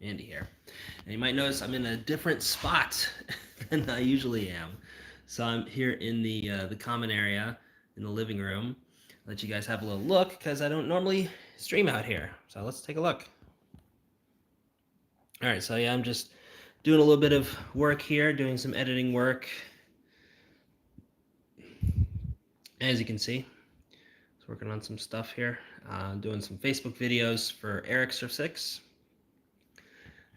Andy here. And you might notice I'm in a different spot than I usually am. So I'm here in the common area in the living room. I'll let you guys have a little look because I don't normally stream out here. So let's take a look. All right, so yeah, I'm just doing a little bit of work here, doing some editing work. As you can see, I was working on some stuff here, doing some Facebook videos for Eric's 6.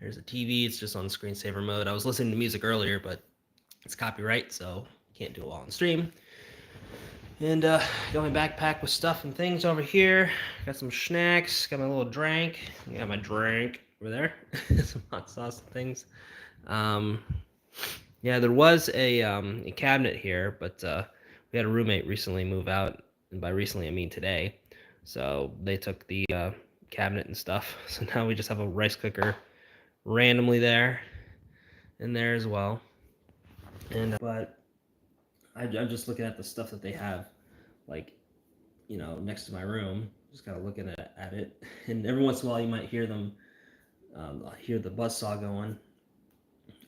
There's a TV, it's just on screensaver mode. I was listening to music earlier, but it's copyright, so can't do it while on stream. And got my backpack with stuff and things over here. Got some snacks, got my little drink. Got my drink over there. Some hot sauce and things. Yeah, there was a cabinet here, but we had a roommate recently move out, and by recently I mean today. So they took the cabinet and stuff. So now we just have a rice cooker randomly there, in there as well. And but I'm just looking at the stuff that they have, like, next to my room. Just kind of looking at it, and every once in a while you might hear them, hear the buzzsaw going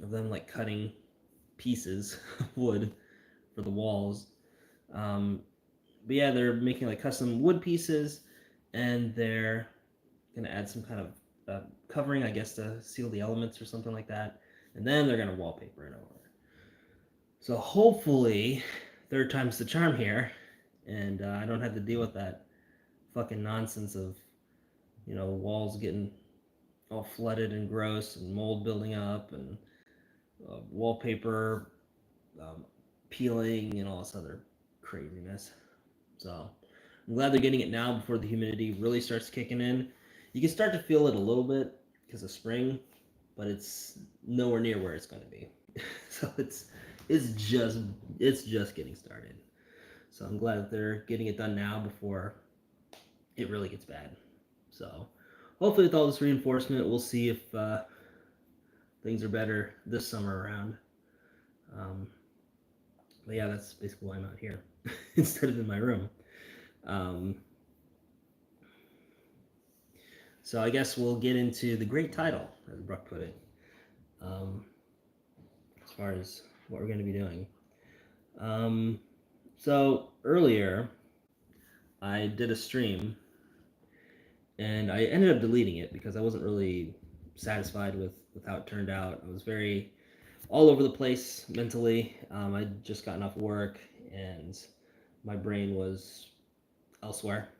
of them like cutting pieces of wood for the walls. But yeah, they're making like custom wood pieces, and they're gonna add some kind of covering, I guess, to seal the elements or something like that, and then they're gonna wallpaper it over. So hopefully, third time's the charm here, and I don't have to deal with that fucking nonsense of, walls getting all flooded and gross and mold building up and wallpaper peeling and all this other craziness. So I'm glad they're getting it now before the humidity really starts kicking in. You can start to feel it a little bit because of spring, but it's nowhere near where it's going to be. So it's just getting started. So I'm glad that they're getting it done now before it really gets bad. So hopefully with all this reinforcement, we'll see if things are better this summer around. But yeah, that's basically why I'm out here instead of in my room. So I guess we'll get into the great title, as Brooke put it, as far as what we're going to be doing. So earlier, I did a stream, and I ended up deleting it because I wasn't really satisfied with how it turned out. I was very all over the place mentally. I'd just gotten off work, and my brain was elsewhere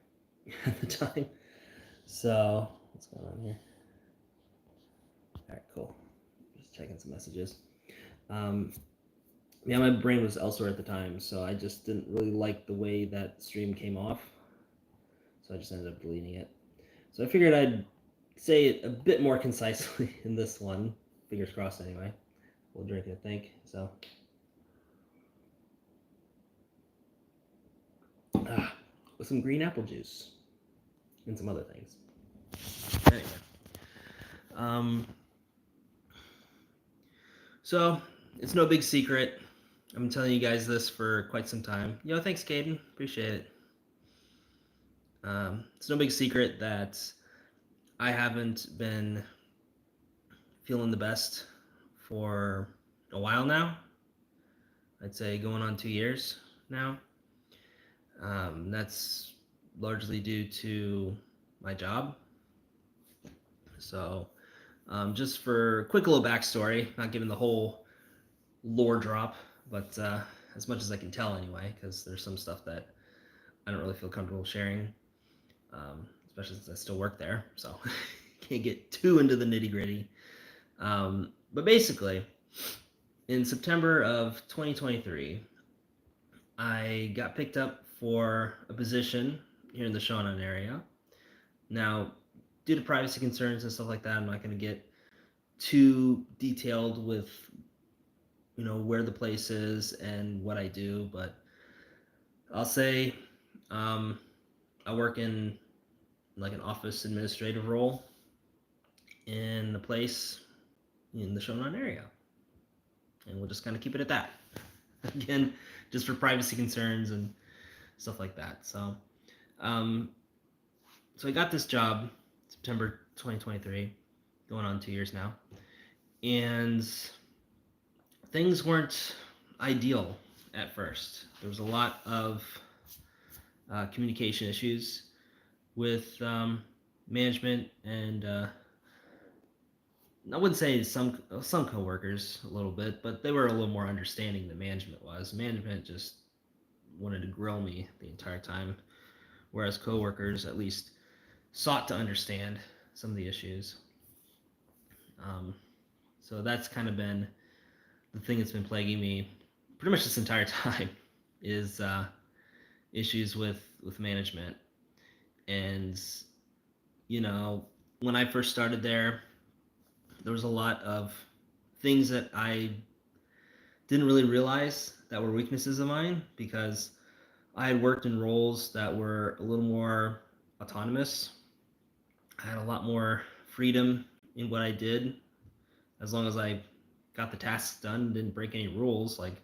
at the time. So, what's going on here? All right, cool. Just checking some messages. Yeah, my brain was elsewhere at the time, so I just didn't really like the way that stream came off. So I just ended up deleting it. So I figured I'd say it a bit more concisely in this one. Fingers crossed, anyway. We'll drink it, I think. So, with some green apple juice and some other things. Anyway, so it's no big secret. I've been telling you guys this for quite some time. Thanks, Caden. Appreciate it. It's no big secret that I haven't been feeling the best for a while now. I'd say going on 2 years now. That's largely due to my job. So, just for a quick little backstory, not giving the whole lore drop, but as much as I can tell anyway, because there's some stuff that I don't really feel comfortable sharing, especially since I still work there, so can't get too into the nitty-gritty. But basically, in September of 2023, I got picked up for a position here in the Shonan area. Now, due to privacy concerns and stuff like that, I'm not going to get too detailed with, where the place is and what I do, but I'll say I work in like an office administrative role in the place in the Shonan area. And we'll just kind of keep it at that. Again, just for privacy concerns and stuff like that. So I got this job September 2023. going on 2 years now, and things weren't ideal at first. There was a lot of communication issues with management, and I wouldn't say some coworkers a little bit, but they were a little more understanding than management was. Management just wanted to grill me the entire time, whereas coworkers at least sought to understand some of the issues. Um, so that's kind of been the thing that's been plaguing me pretty much this entire time is issues with management. And you know, when I first started there was a lot of things that I didn't really realize that were weaknesses of mine because I had worked in roles that were a little more autonomous. I had a lot more freedom in what I did as long as I got the tasks done and didn't break any rules. Like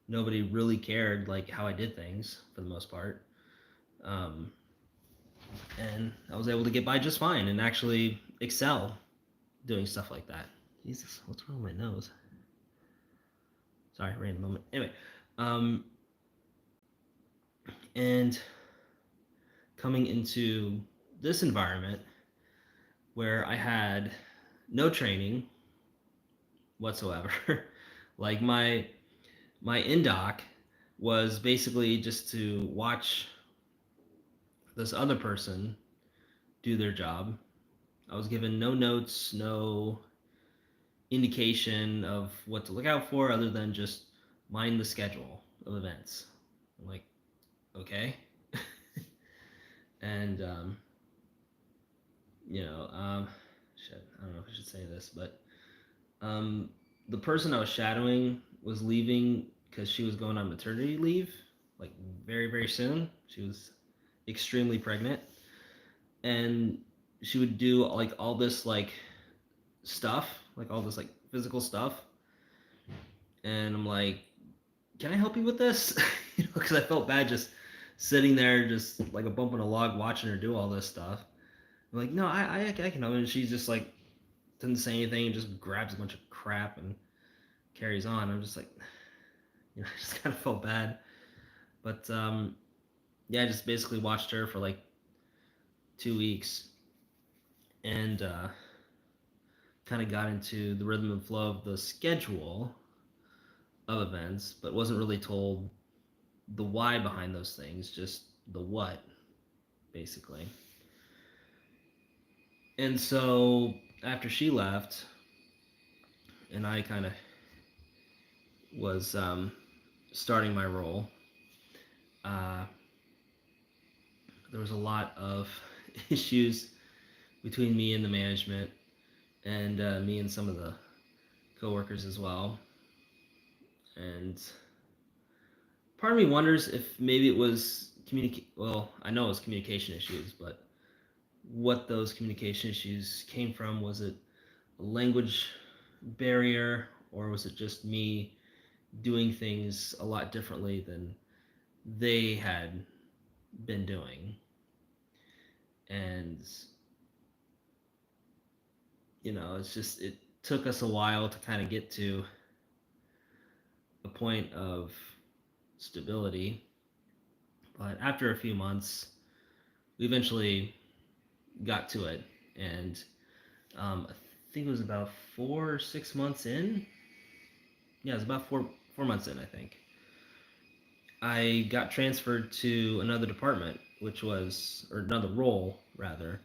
nobody really cared like how I did things for the most part. Um, and I was able to get by just fine and actually excel doing stuff like that. Jesus, what's wrong with my nose? Sorry, random moment. Anyway, um, and coming into this environment where I had no training whatsoever, like my indoc was basically just to watch this other person do their job. I was given no notes, no indication of what to look out for other than just mind the schedule of events. I'm like, okay. And you know, shit, I don't know if I should say this, but um, the person I was shadowing was leaving because she was going on maternity leave, like very very soon. She was extremely pregnant, and she would do like all this like stuff, like all this like physical stuff, and I'm like, can I help you with this? You know, because I felt bad just sitting there, just like a bump on a log, watching her do all this stuff. I'm like, no, I can help. And she's just like doesn't say anything and just grabs a bunch of crap and carries on. I'm just like, you know, I just kind of felt bad. But yeah, I just basically watched her for like 2 weeks and kind of got into the rhythm and flow of the schedule of events, but wasn't really told the why behind those things, just the what, basically. And so after she left, and I kind of was starting my role, uh, there was a lot of issues between me and the management, and me and some of the coworkers as well. And part of me wonders if maybe it was Well, I know it was communication issues, but what those communication issues came from. Was it a language barrier, or was it just me doing things a lot differently than they had been doing? And you know, it took us a while to kind of get to a point of stability, but after a few months, we eventually got to it, and I think it was about 4 or 6 months in. Yeah, it was about four months in, I think. I got transferred to another department, or another role rather,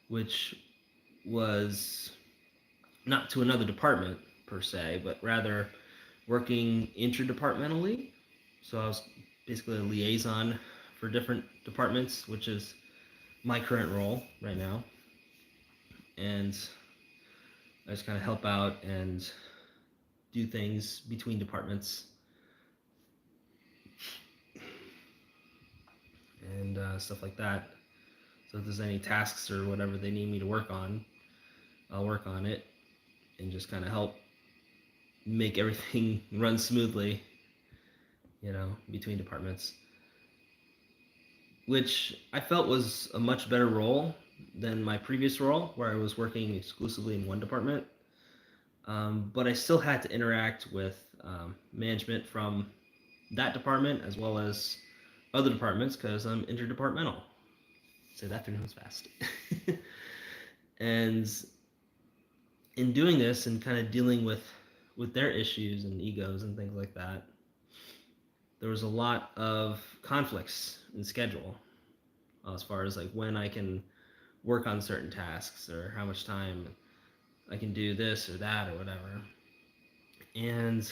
which was not to another department per se, but rather working interdepartmentally. So I was basically a liaison for different departments, which is my current role right now. And I just kind of help out and do things between departments and stuff like that. So if there's any tasks or whatever they need me to work on, I'll work on it and just kind of help make everything run smoothly, you know, between departments, which I felt was a much better role than my previous role, where I was working exclusively in one department. But I still had to interact with management from that department as well as other departments because I'm interdepartmental. Say that 3 times fast. And in doing this and kind of dealing with their issues and egos and things like that, there was a lot of conflicts in schedule as far as like when I can work on certain tasks or how much time I can do this or that or whatever. And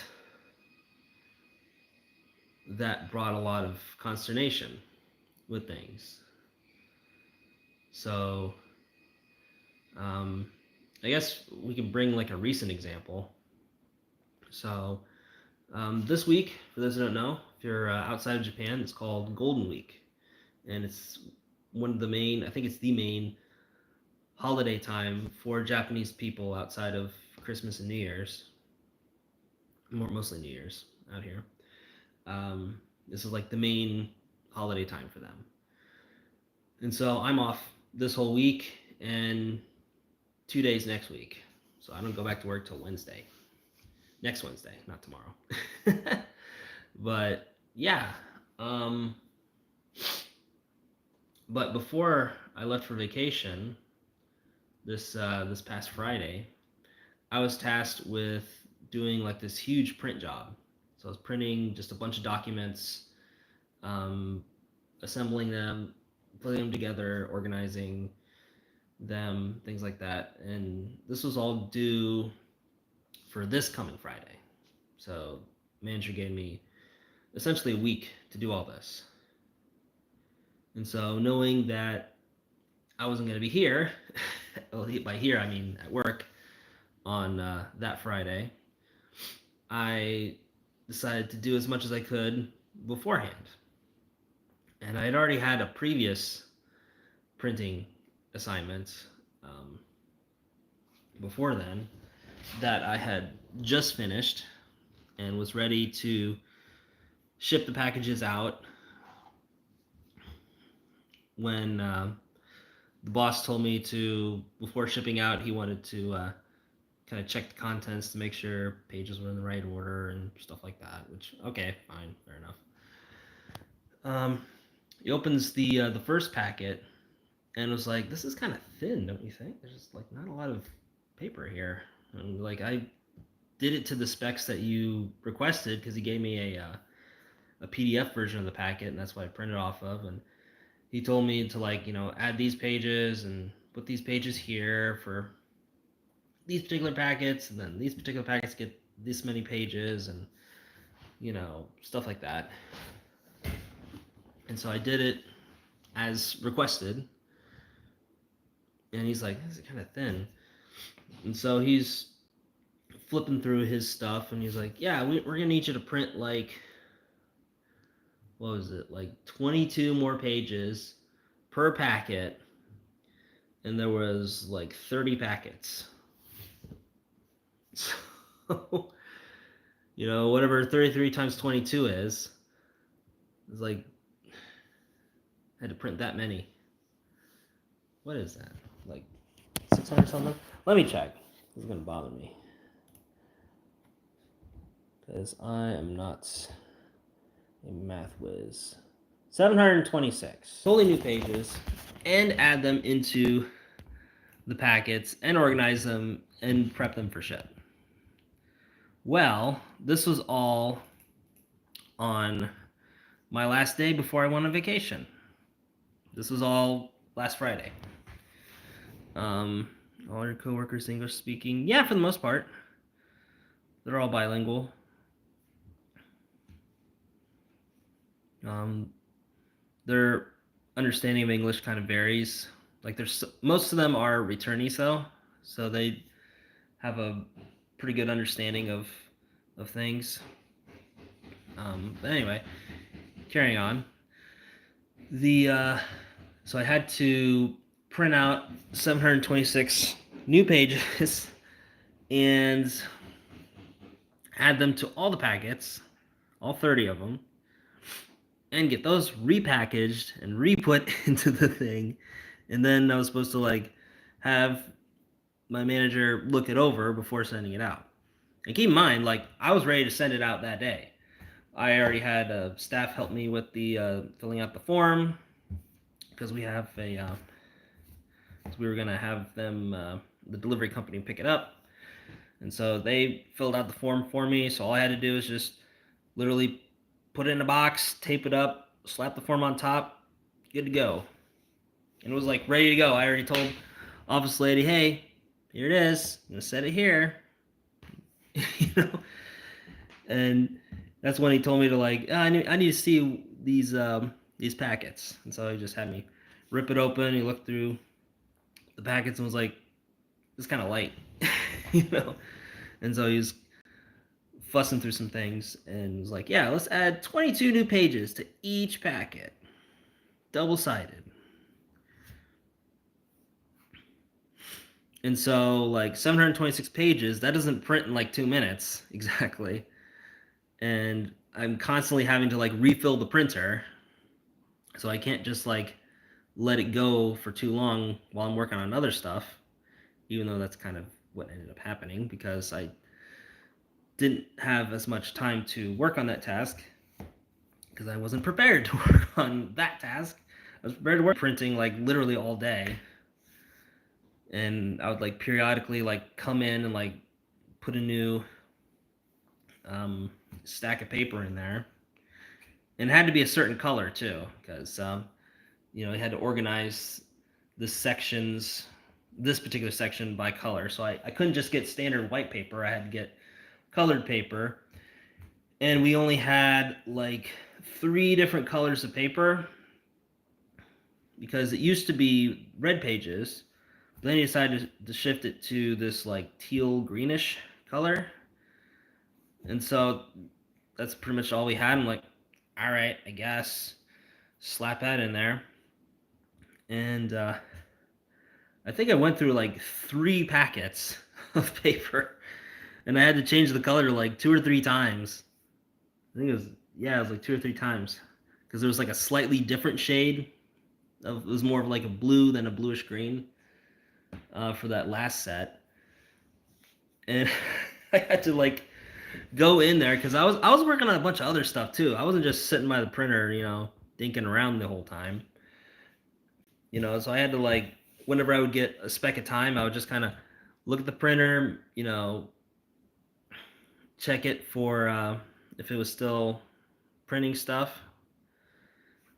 that brought a lot of consternation with things. So, I guess we can bring like a recent example. So, this week, for those who don't know, if you're outside of Japan, it's called Golden Week. And it's one of the main, I think it's the main holiday time for Japanese people outside of Christmas and New Year's. Mostly New Year's out here. This is like the main holiday time for them. And so I'm off this whole week and 2 days next week. So I don't go back to work till Wednesday. Next Wednesday, not tomorrow. But yeah. But before I left for vacation this past Friday, I was tasked with doing like this huge print job. So I was printing just a bunch of documents, assembling them, putting them together, organizing them, things like that. And this was all due for this coming Friday. So manager gave me essentially a week to do all this. And so knowing that I wasn't going to be here, well, by here I mean at work, on that Friday, I decided to do as much as I could beforehand. And I had already had a previous printing assignment before then that I had just finished and was ready to ship the packages out when the boss told me to, before shipping out, he wanted to kind of check the contents to make sure pages were in the right order and stuff like that, which, okay, fine, fair enough. He opens the first packet and was like, this is kind of thin, don't you think? There's just like not a lot of paper here. And like I did it to the specs that you requested because he gave me a PDF version of the packet, and that's what I printed off of. And he told me to like, add these pages and put these pages here for these particular packets, and then these particular packets get this many pages, and stuff like that. And so I did it as requested, and he's like, this is kind of thin. And so he's flipping through his stuff, and he's like, yeah, we're gonna need you to print like, what was it, like 22 more pages per packet, and there was like 30 packets. So, whatever 33 times 22 is like, I had to print that many. What is that? Like 600 something? Let me check. This is going to bother me. Because I am not a math whiz. 726. Totally new pages. And add them into the packets and organize them and prep them for ship. Well, this was all on my last day before I went on vacation. This was all last Friday. All your coworkers English speaking? Yeah, for the most part. They're all bilingual. Their understanding of English kind of varies. Like most of them are returnees though, so they have a pretty good understanding of things. But anyway, carrying on. So I had to print out 726 new pages and add them to all the packets, all 30 of them, and get those repackaged and re-put into the thing And then I was supposed to like have my manager look it over before sending it out. And keep in mind, like I was ready to send it out that day. I already had staff help me with the filling out the form because we have a so we were gonna have them the delivery company pick it up, and so they filled out the form for me. So all I had to do is just literally put it in a box, tape it up, slap the form on top, good to go. And it was like ready to go. I already told office lady, hey, here it is. I'm gonna set it here. you know, and that's when he told me to like, oh, I need to see these packets. And so he just had me rip it open. He looked through the packets and was like, it's kind of light, you know. And so he was fussing through some things and was like, yeah, let's add 22 new pages to each packet, double sided. And so, like 726 pages, that doesn't print in like 2 minutes exactly. And I'm constantly having to like refill the printer. So I can't just like let it go for too long while I'm working on other stuff, even though that's kind of what ended up happening because I didn't have as much time to work on that task because I wasn't prepared to work on that task. I was prepared to work printing like literally all day. And I would like periodically like come in and like put a new um, stack of paper in there. And it had to be a certain color too, because you had to organize the sections, this particular section by color. So I couldn't just get standard white paper. I had to get colored paper. And we only had like 3 different colors of paper because it used to be red pages. But then he decided to shift it to this like teal greenish color. And so that's pretty much all we had. I'm like, all right, I guess. Slap that in there. And I think I went through like 3 packets of paper. And I had to change the color like 2 or 3 times. I think it was, yeah, it was like 2 or 3 times. Because there was like a slightly different shade. It was more of like a blue than a bluish green for that last set. And I had to like go in there because I was working on a bunch of other stuff too. I wasn't just sitting by the printer, dinking around the whole time. So I had to like whenever I would get a speck of time, I would just kind of look at the printer, check it for if it was still printing stuff,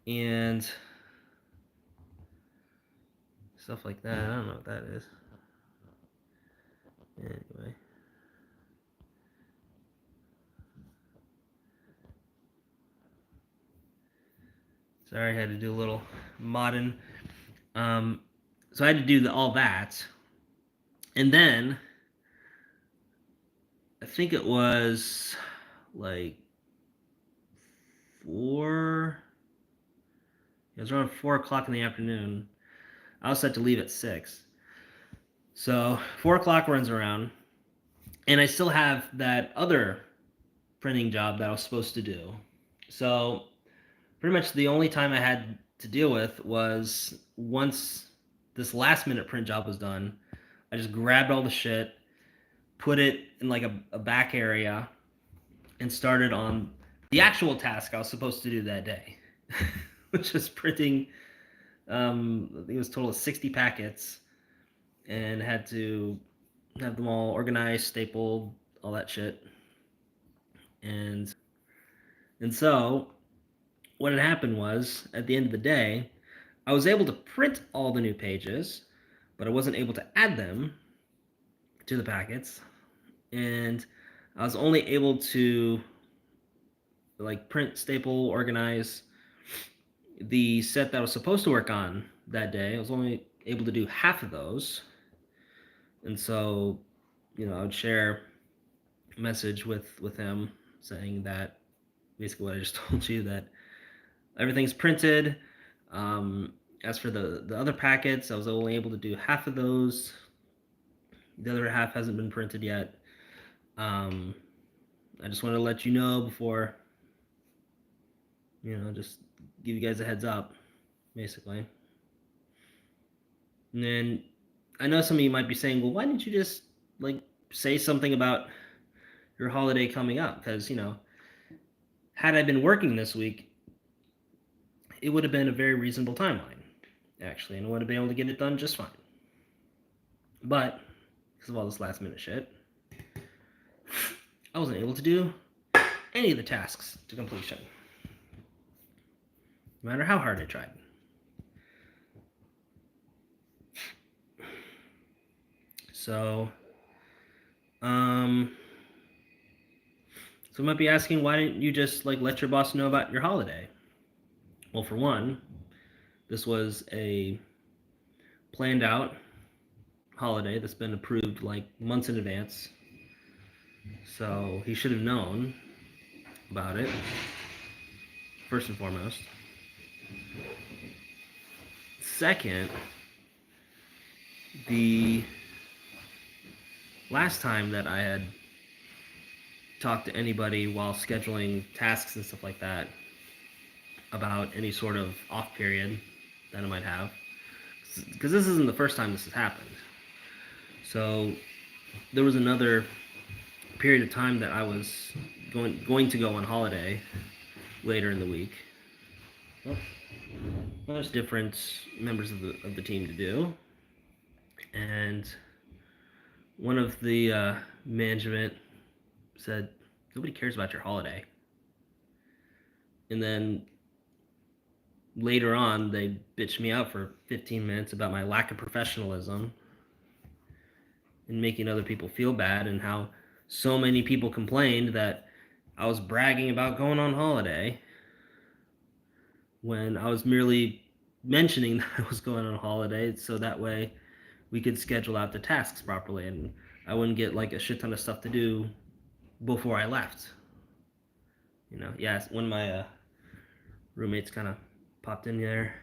and stuff like that. I don't know what that is. Anyway. Sorry, I had to do a little modding. So I had to do all that. And then I think it was like 4. It was around 4 o'clock in the afternoon. I was set to leave at 6. So 4 o'clock runs around, and I still have that other printing job that I was supposed to do. So pretty much the only time I had to deal with was once this last minute print job was done. I just grabbed all the shit, put it in like a back area, and started on the actual task I was supposed to do that day, which was printing. I think it was a total of 60 packets, and had to have them all organized, stapled, all that shit. And so what had happened was at the end of the day, I was able to print all the new pages, but I wasn't able to add them to the packets, and I was only able to like print, staple, organize the set that I was supposed to work on that day. I was only able to do half of those. And so, I would share a message with him saying that basically what I just told you, that everything's printed. As for the other packets, I was only able to do half of those. The other half hasn't been printed yet. I just wanted to let you know before, just give you guys a heads up, basically. And then I know some of you might be saying, well, why didn't you just like say something about your holiday coming up? Because, had I been working this week, it would have been a very reasonable timeline, actually, and I would have been able to get it done just fine. But because of all this last minute shit, I wasn't able to do any of the tasks to completion, no matter how hard I tried. So, um, so you might be asking, why didn't you just like let your boss know about your holiday? Well, for one, this was a planned out holiday that's been approved like months in advance. So he should have known about it, first and foremost. Second, the last time that I had talked to anybody while scheduling tasks and stuff like that about any sort of off period that I might have, because this isn't the first time this has happened. So there was another period of time that I was going to go on holiday later in the week. Well, there's different members of the team to do, and one of the management said, nobody cares about your holiday. And then later on, they bitched me out for 15 minutes about my lack of professionalism and making other people feel bad, and how so many people complained that I was bragging about going on holiday when I was merely mentioning that I was going on holiday so that way we could schedule out the tasks properly and I wouldn't get like a shit ton of stuff to do before I left. Yeah, one of my roommates kind of popped in there.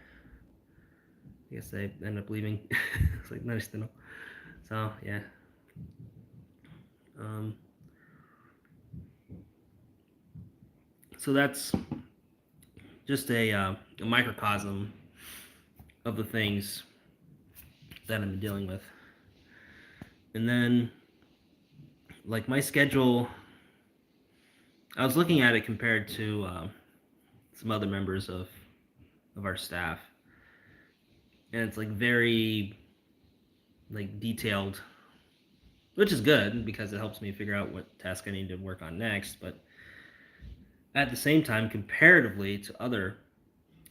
I guess they ended up leaving. It's like nice to know. So yeah. Um, so that's just a microcosm of the things that I've been dealing with. And then, like my schedule, I was looking at it compared to some other members of our staff, and it's like very like detailed, which is good because it helps me figure out what task I need to work on next. But at the same time, comparatively to other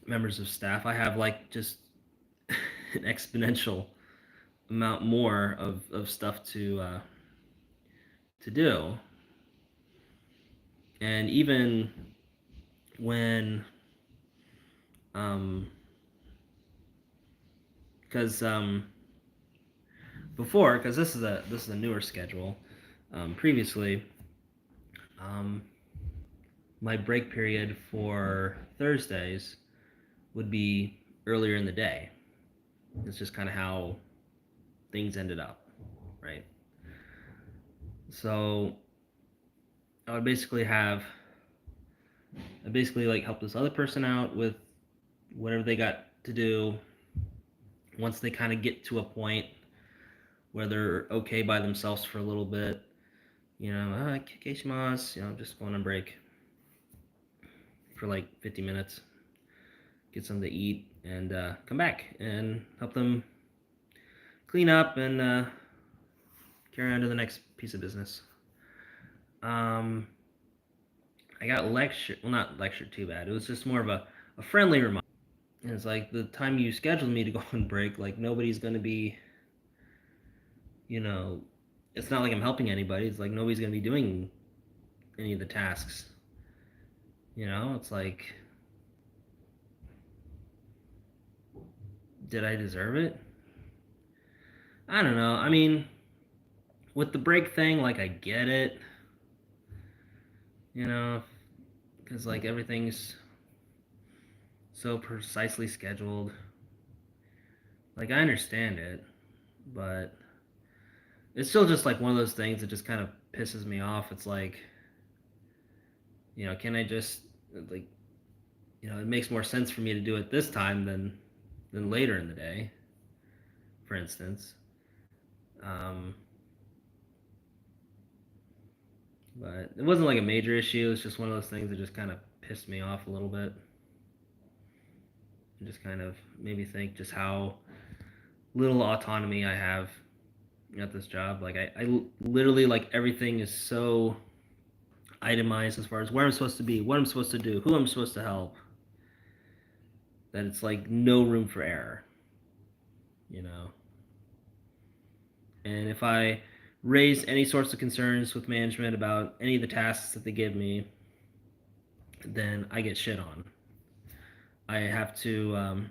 members of staff, I have like just an exponential amount more of stuff to do. And even when because before, because this is a newer schedule, previously um, my break period for Thursdays would be earlier in the day. It's just kind of how things ended up, right? So I would basically like help this other person out with whatever they got to do. Once they kind of get to a point where they're okay by themselves for a little bit, keshimasu, just going on break for like 50 minutes, get something to eat, and come back and help them clean up and carry on to the next piece of business. I got lectured, well, not lectured too bad. It was just more of a friendly reminder. And it's like the time you scheduled me to go on break, like nobody's going to be, you know, it's not like I'm helping anybody. It's like nobody's going to be doing any of the tasks. It's like, did I deserve it? I don't know. I mean, with the break thing, like I get it, because like everything's so precisely scheduled. Like I understand it, but it's still just like one of those things that just kind of pisses me off. It's like, can I just like, it makes more sense for me to do it this time than later in the day for instance. Um, but it wasn't like a major issue. It's just one of those things that just kind of pissed me off a little bit. It just kind of made me think just how little autonomy I have at this job. Like I literally like everything is so itemized as far as where I'm supposed to be, what I'm supposed to do, who I'm supposed to help, that it's like no room for error, you know. And if I raise any sorts of concerns with management about any of the tasks that they give me, then I get shit on. I have to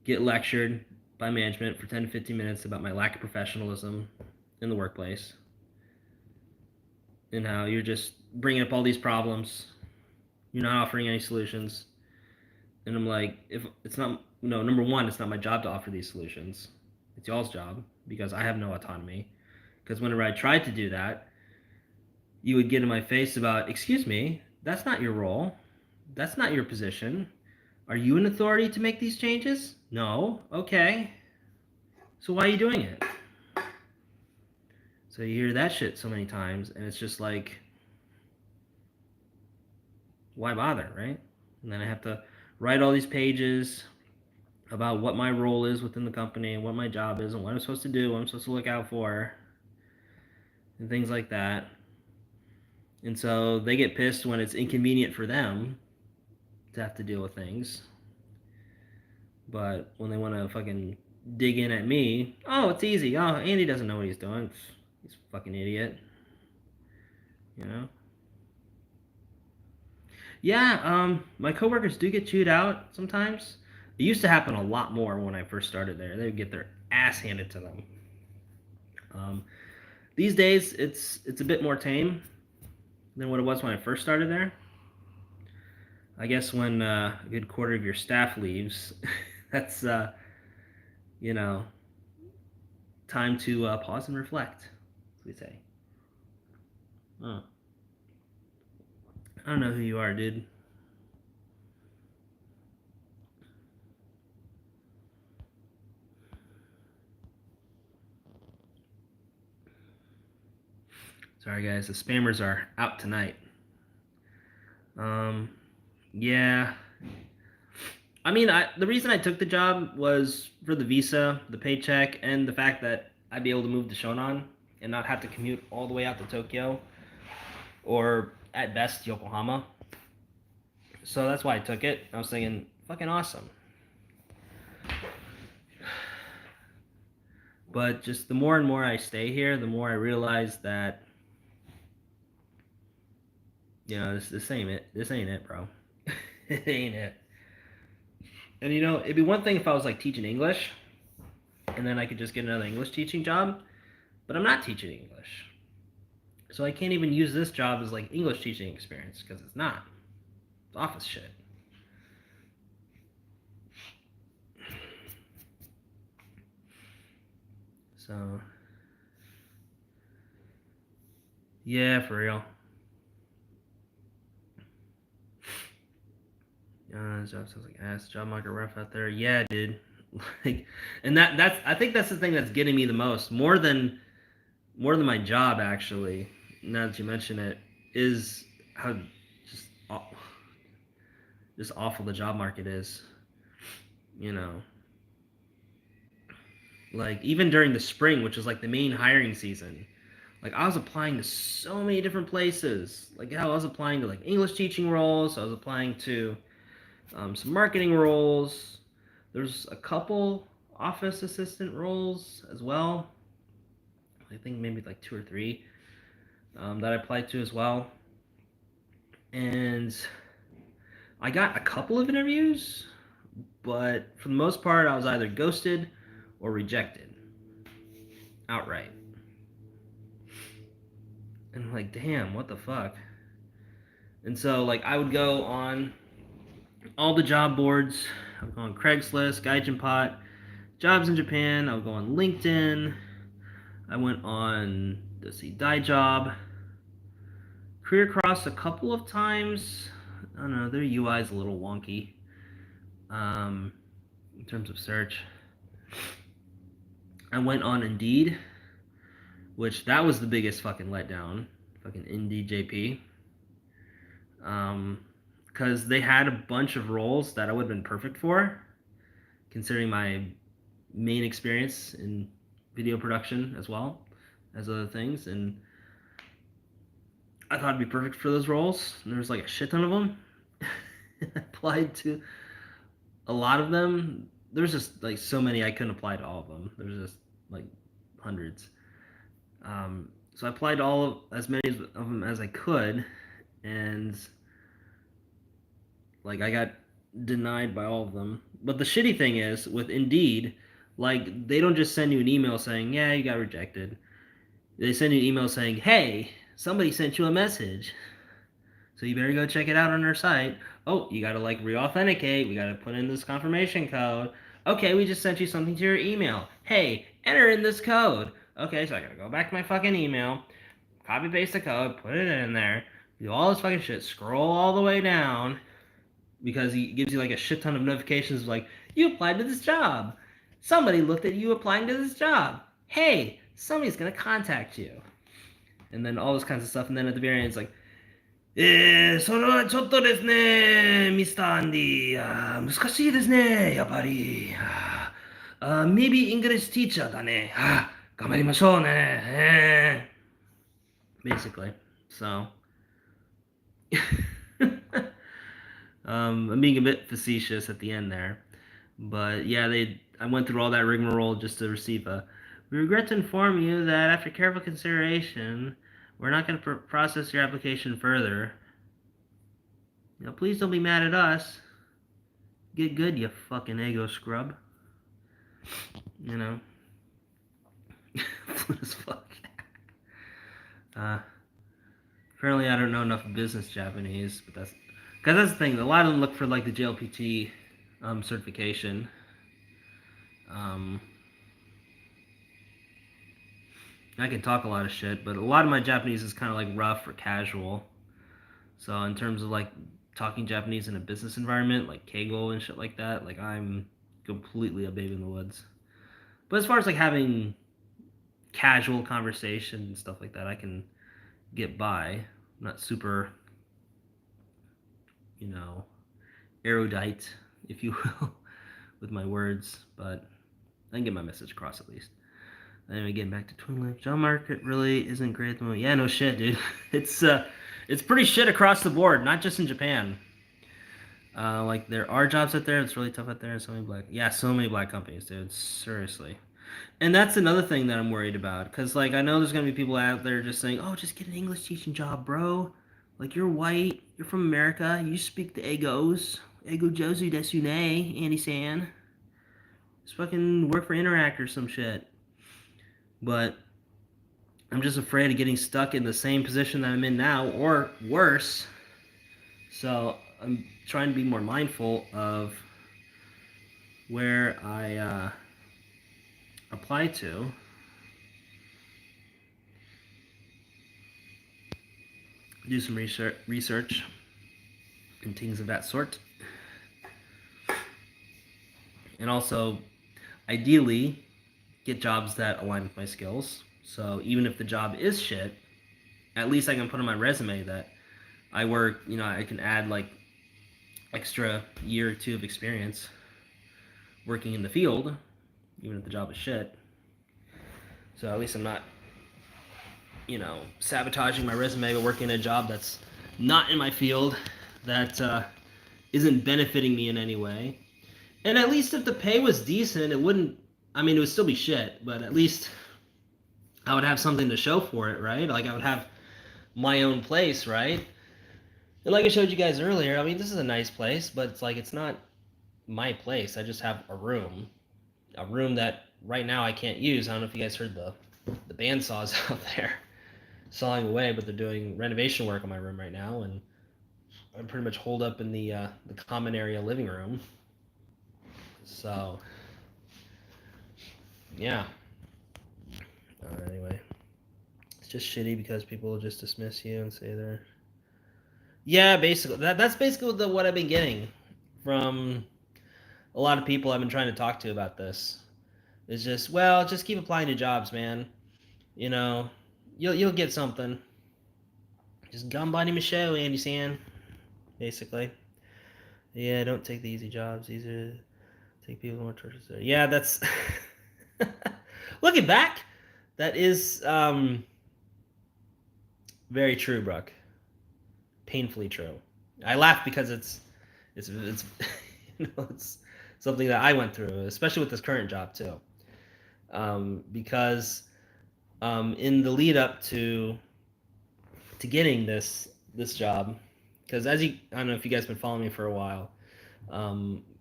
get lectured by management for 10 to 15 minutes about my lack of professionalism in the workplace and how you're just bringing up all these problems. You're not offering any solutions. And I'm like, if it's not, no, number one, it's not my job to offer these solutions. It's y'all's job because I have no autonomy. Because whenever I tried to do that, you would get in my face about, excuse me, that's not your role. That's not your position. Are you an authority to make these changes? No. Okay. So why are you doing it? So you hear that shit so many times, and it's just like, why bother, right? And then I have to write all these pages about what my role is within the company and what my job is and what I'm supposed to do, what I'm supposed to look out for, and things like that. And so they get pissed when it's inconvenient for them to have to deal with things. But when they want to fucking dig in at me, oh, it's easy. Oh, Andy doesn't know what he's doing. He's a fucking idiot. You know? Yeah, my coworkers do get chewed out sometimes. It used to happen a lot more when I first started there. They would get their ass handed to them. Um, these days, it's a bit more tame than what it was when I first started there. I guess when a good quarter of your staff leaves, that's you know, time to pause and reflect, as we say. Oh, I don't know who you are, dude. Sorry, guys. The spammers are out tonight. Um, yeah. I mean, the reason I took the job was for the visa, the paycheck, and the fact that I'd be able to move to Shonan and not have to commute all the way out to Tokyo or at best Yokohama. So that's why I took it. I was thinking, fucking awesome. But just the more and more I stay here, the more I realize that, you know, this ain't it. This ain't it, bro. It ain't it. And you know, it'd be one thing if I was like teaching English, and then I could just get another English teaching job. But I'm not teaching English, so I can't even use this job as like English teaching experience because it's not. It's office shit. So, yeah, for real. Job sounds like ass. Job market rough out there. Yeah, dude. Like, and that's I think that's the thing that's getting me the most, more than my job actually. Now that you mention it, is how just just awful the job market is. You know, like even during the spring, which is like the main hiring season. Like I was applying to so many different places. Like I was applying to like English teaching roles. I was applying to some marketing roles. There's a couple office assistant roles as well. I think maybe like two or three that I applied to as well. And I got a couple of interviews, but for the most part, I was either ghosted or rejected outright. And I'm like, damn, what the fuck? And so, like, I would go on all the job boards. I would go on Craigslist, Gaijin Pot, Jobs in Japan. I would go on LinkedIn. I went on, let's see, Job. Career Cross a couple of times. I don't know, their UI is a little wonky in terms of search. I went on Indeed, which that was the biggest fucking letdown. Fucking Indeed JP. Um, because they had a bunch of roles that I would have been perfect for, considering my main experience in video production as well as other things, and I thought it'd be perfect for those roles. And there was like a shit ton of them. I applied to a lot of them. There was just like so many I couldn't apply to all of them. There was just like hundreds. So I applied to all of as many of them as I could, and like I got denied by all of them. But the shitty thing is with Indeed, like they don't just send you an email saying, "Yeah, you got rejected." They send you an email saying, "Hey, somebody sent you a message. So you better go check it out on our site. Oh, you gotta like re-authenticate. We gotta put in this confirmation code. Okay, we just sent you something to your email. Hey, enter in this code. Okay, so I gotta go back to my fucking email, copy paste the code, put it in there, do all this fucking shit, scroll all the way down because he gives you like a shit ton of notifications like you applied to this job. Somebody looked at you applying to this job. Hey, somebody's gonna contact you. And then all this kinds of stuff. And then at the very end, it's like, そのちょっとですね、ミスターアンディ、難しいですね、やっぱり。maybe English teacher だね。頑張りましょうね。Basically. So, I'm being a bit facetious at the end there. But yeah, I went through all that rigmarole just to receive a. We regret to inform you that after careful consideration, we're not going to process your application further. Please don't be mad at us. Get good, you fucking ego scrub. You know. Fluid as fuck. Apparently, I don't know enough business Japanese, but that's the thing. A lot of them look for like the JLPT certification. Um, I can talk a lot of shit, but a lot of my Japanese is kind of like rough or casual. So in terms of like talking Japanese in a business environment, like Keigo and shit like that, like I'm completely a baby in the woods. But as far as like having casual conversation and stuff like that, I can get by. I'm not super, you know, erudite, if you will, with my words, but I can get my message across at least. Anyway, getting back to Twin Life, job market really isn't great at the moment. Yeah, no shit, dude. It's pretty shit across the board, not just in Japan. Like there are jobs out there. It's really tough out there, and so many black companies, dude. Seriously. And that's another thing that I'm worried about, because like I know there's gonna be people out there just saying, "Oh, just get an English teaching job, bro. Like you're white, you're from America, you speak the egos, ego Josu desune, Andy San. Just fucking work for Interact or some shit." But I'm just afraid of getting stuck in the same position that I'm in now, or worse. So I'm trying to be more mindful of where I apply to. Do some research and things of that sort. And also, ideally, get jobs that align with my skills. So even if the job is shit, at least I can put on my resume that I work, I can add like extra year or two of experience working in the field, even if the job is shit. So at least I'm not, sabotaging my resume by working a job that's not in my field, that isn't benefiting me in any way. And at least if the pay was decent, it wouldn't, it would still be shit, but at least I would have something to show for it, right? Like I would have my own place, right? And like I showed you guys earlier, this is a nice place, but it's like it's not my place. I just have a room that right now I can't use. I don't know if you guys heard the bandsaws out there sawing away, but they're doing renovation work on my room right now, and I'm pretty much holed up in the common area living room. So yeah. Anyway, it's just shitty because people just dismiss you and say they're. Yeah, basically that's basically what I've been getting from a lot of people I've been trying to talk to about this. It's just, well, just keep applying to jobs, man. You know, you'll get something. Just gambani Michelle, Andy San, basically. Yeah, don't take the easy jobs. These are take people more churches there. Yeah, that's looking back, that is very true, Brooke. Painfully true. I laugh because it's it's something that I went through, especially with this current job too. Because in the lead up to getting this job, because as you, I don't know if you guys have been following me for a while.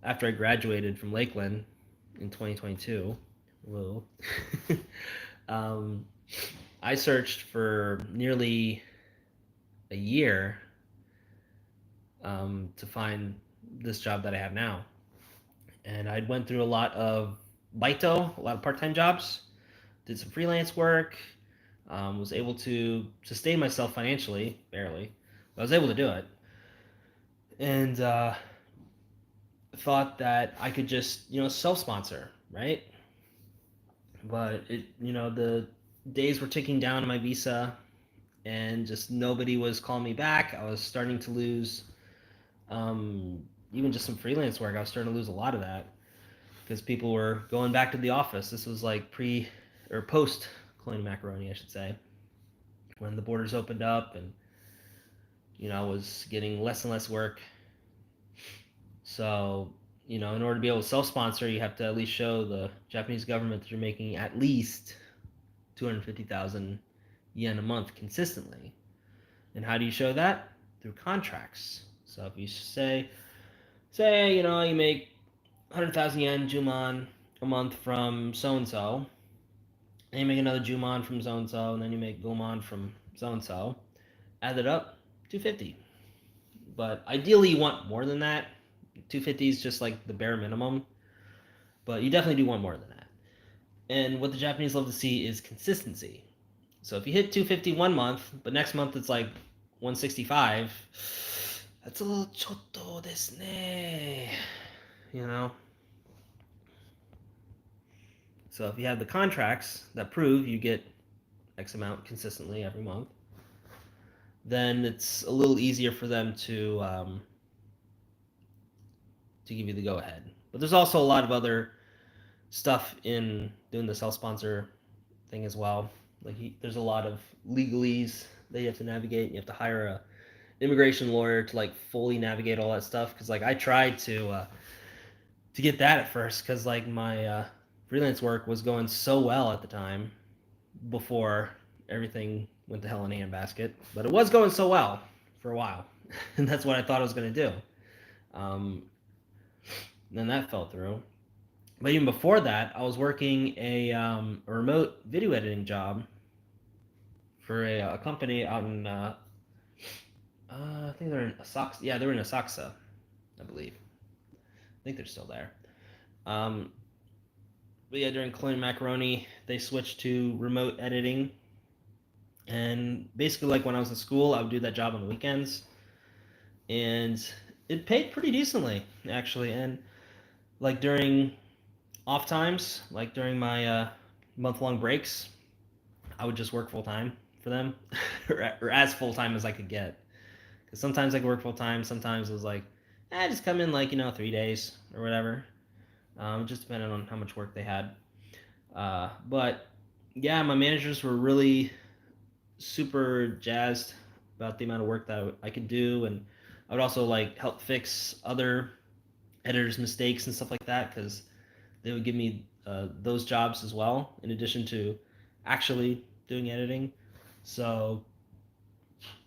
After I graduated from Lakeland in 2022, whoa, um, I searched for nearly a year to find this job that I have now, and I went through a lot of Baito, a lot of part-time jobs, did some freelance work, was able to sustain myself financially, barely, but I was able to do it, and thought that I could just, self-sponsor, right? But the days were ticking down on my visa, and just nobody was calling me back. I was starting to lose, um, even just some freelance work. I was starting to lose a lot of that because people were going back to the office. This was like pre or post Colonial Macaroni, I should say, when the borders opened up, and I was getting less and less work. So, in order to be able to self-sponsor, you have to at least show the Japanese government that you're making at least 250,000 yen a month consistently. And how do you show that? Through contracts. So if you say, you make 100,000 yen Juman a month from so and so, and you make another Juman from so and so, and then you make Gomon from so and so, add it up, 250. But ideally, you want more than that. 250 is just like the bare minimum, but you definitely do want more than that. And what the Japanese love to see is consistency. So if you hit 250 one month, but next month it's like 165, that's a little chotto desu ne. You know? So if you have the contracts that prove you get X amount consistently every month, then it's a little easier for them to give you the go ahead. But there's also a lot of other stuff in doing the self sponsor thing as well. Like there's a lot of legalese that you have to navigate. You have to hire a immigration lawyer to like fully navigate all that stuff. Because like I tried to get that at first because like my freelance work was going so well at the time before everything went to hell in a handbasket. But it was going so well for a while, and that's what I thought I was going to do. Um, then that fell through. But even before that, I was working a remote video editing job for a company out in I think they're in Asakusa. Yeah, they were in Asakusa, I believe. I think they're still there. Um, but yeah, during Colonial Macaroni, they switched to remote editing, and basically, like when I was in school, I would do that job on the weekends, and it paid pretty decently actually. And like during off times, like during my month-long breaks, I would just work full time for them, or as full time as I could get. Because sometimes I could work full time, sometimes it was like, just come in like 3 days or whatever. Just depending on how much work they had. But yeah, my managers were really super jazzed about the amount of work that I could do, and I would also like help fix other editors' mistakes and stuff like that because they would give me those jobs as well, in addition to actually doing editing. So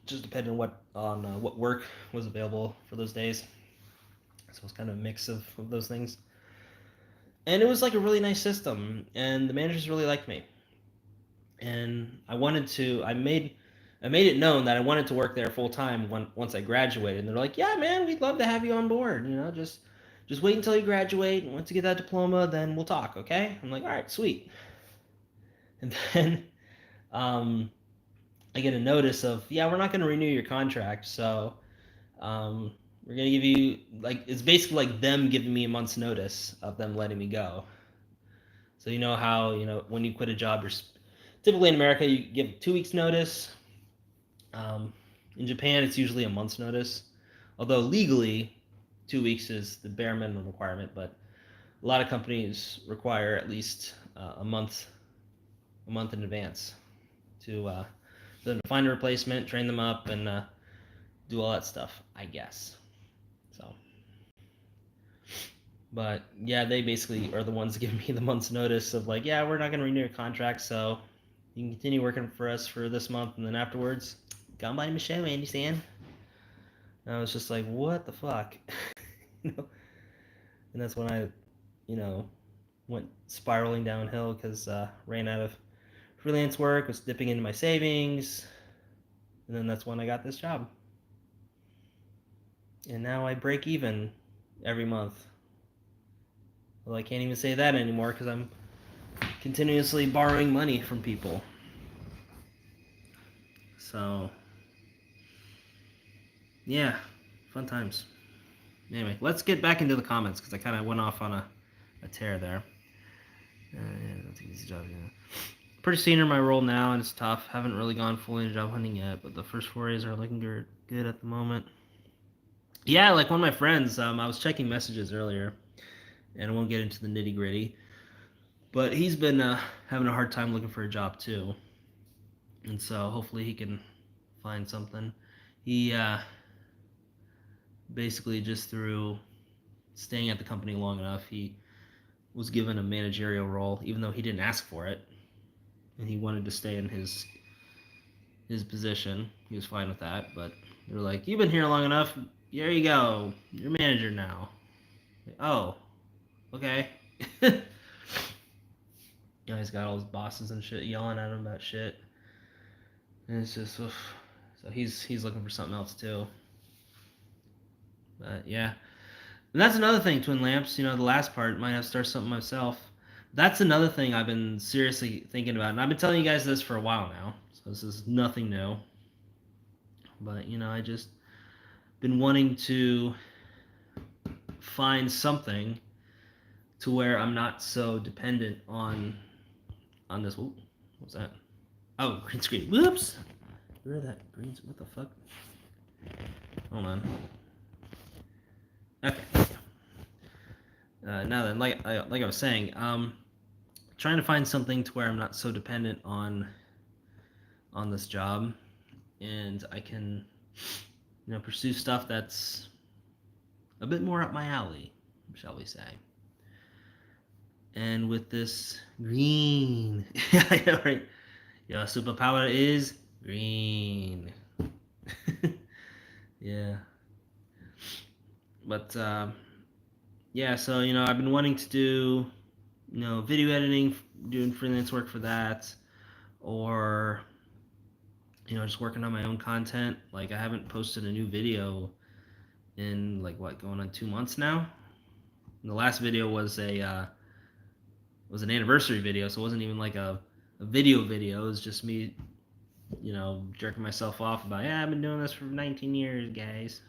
just depending on what work was available for those days. So it was kind of a mix of those things, and it was like a really nice system, and the managers really liked me, and I made it known that I wanted to work there full time once I graduated, and they're like, yeah, man, we'd love to have you on board. Just wait until you graduate, and once you get that diploma, then we'll talk, okay? I'm like, all right, sweet. And then I get a notice of, yeah, we're not going to renew your contract, so we're going to give you, like, it's basically like them giving me a month's notice of them letting me go. So you know how when you quit a job, typically in America you give 2 weeks notice. Um, in Japan, it's usually a month's notice, although legally 2 weeks is the bare minimum requirement. But a lot of companies require at least a month in advance to them to find a replacement, train them up, and do all that stuff. I guess so. But yeah, they basically are the ones giving me the month's notice of like, yeah, we're not going to renew your contract, so you can continue working for us for this month, and then afterwards, come by Michelle, understand? And I was just like, what the fuck? you know? And that's when I, you know, went spiraling downhill because ran out of freelance work, was dipping into my savings, and then that's when I got this job. And now I break even every month. Well, I can't even say that anymore because I'm continuously borrowing money from people. So, yeah, fun times. Anyway, let's get back into the comments because I kind of went off on a tear there. Yeah, I don't think it's a job. Yeah. Pretty senior in my role now, and it's tough. Haven't really gone fully into job hunting yet, but the first forays are looking good at the moment. Yeah, like one of my friends, I was checking messages earlier, and I won't get into the nitty gritty, but he's been having a hard time looking for a job too, and so hopefully he can find something. He basically just through staying at the company long enough, he was given a managerial role, even though he didn't ask for it, and he wanted to stay in his position. He was fine with that, but they were like, "You've been here long enough. Here you go. You're manager now." Like, oh, okay. He's got all his bosses and shit yelling at him about shit, and it's just, oof. So he's looking for something else too. But yeah, and that's another thing. Twin lamps. The last part might have to start something myself. That's another thing I've been seriously thinking about, and I've been telling you guys this for a while now. So this is nothing new. But I just been wanting to find something to where I'm not so dependent on this. What was that? Oh, green screen. Whoops. Where that green? What the fuck? Hold on. Okay. Now then, like I was saying, trying to find something to where I'm not so dependent on this job, and I can, pursue stuff that's a bit more up my alley, shall we say. And with this green, I know, right? Your superpower is green. Yeah. But yeah, so I've been wanting to do video editing, doing freelance work for that, or just working on my own content. Like I haven't posted a new video in like what, going on 2 months now. And the last video was was an anniversary video, so it wasn't even like a video. It was just me, jerking myself off about, yeah, I've been doing this for 19 years, guys.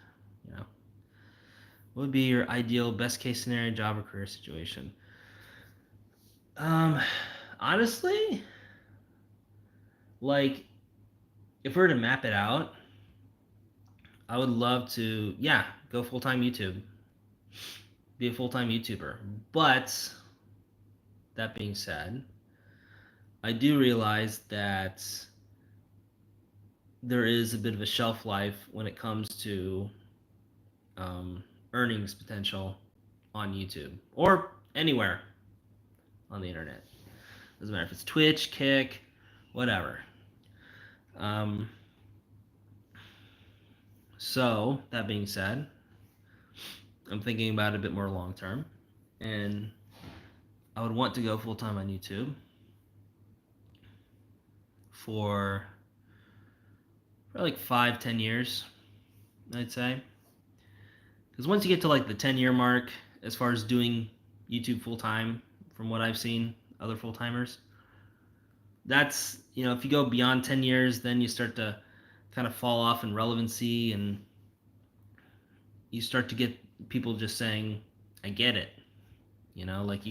What would be your ideal best case scenario job or career situation? Um, Honestly, like if we were to map it out, I would love to, yeah, go full time YouTube, be a full time YouTuber. But that being said, I do realize that there is a bit of a shelf life when it comes to earnings potential on YouTube or anywhere on the internet. Doesn't matter if it's Twitch, Kick, whatever. Um, so that being said, I'm thinking about it a bit more long term, and I would want to go full time on YouTube for like 5-10 years, I'd say. Because once you get to like the 10-year mark, as far as doing YouTube full time, from what I've seen, other full timers, that's, if you go beyond 10 years, then you start to kind of fall off in relevancy, and you start to get people just saying, I get it. Like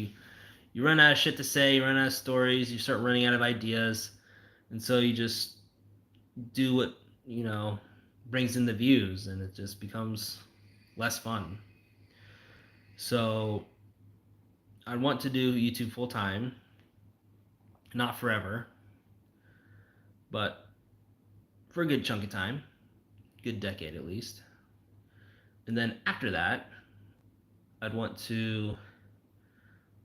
you run out of shit to say, you run out of stories, you start running out of ideas, and so you just do what brings in the views, and it just becomes less fun. So I want to do YouTube full time, not forever, but for a good chunk of time, good decade at least. And then after that, I'd want to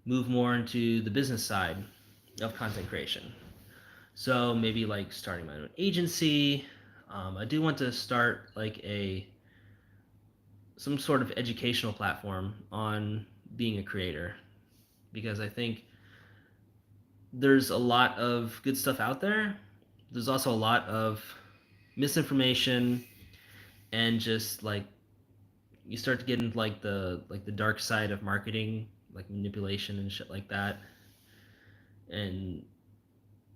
move more into the business side of content creation. So maybe like starting my own agency. I do want to start like a some sort of educational platform on being a creator, because I think there's a lot of good stuff out there. There's also a lot of misinformation, and just like you start to get into like the dark side of marketing, like manipulation and shit like that. And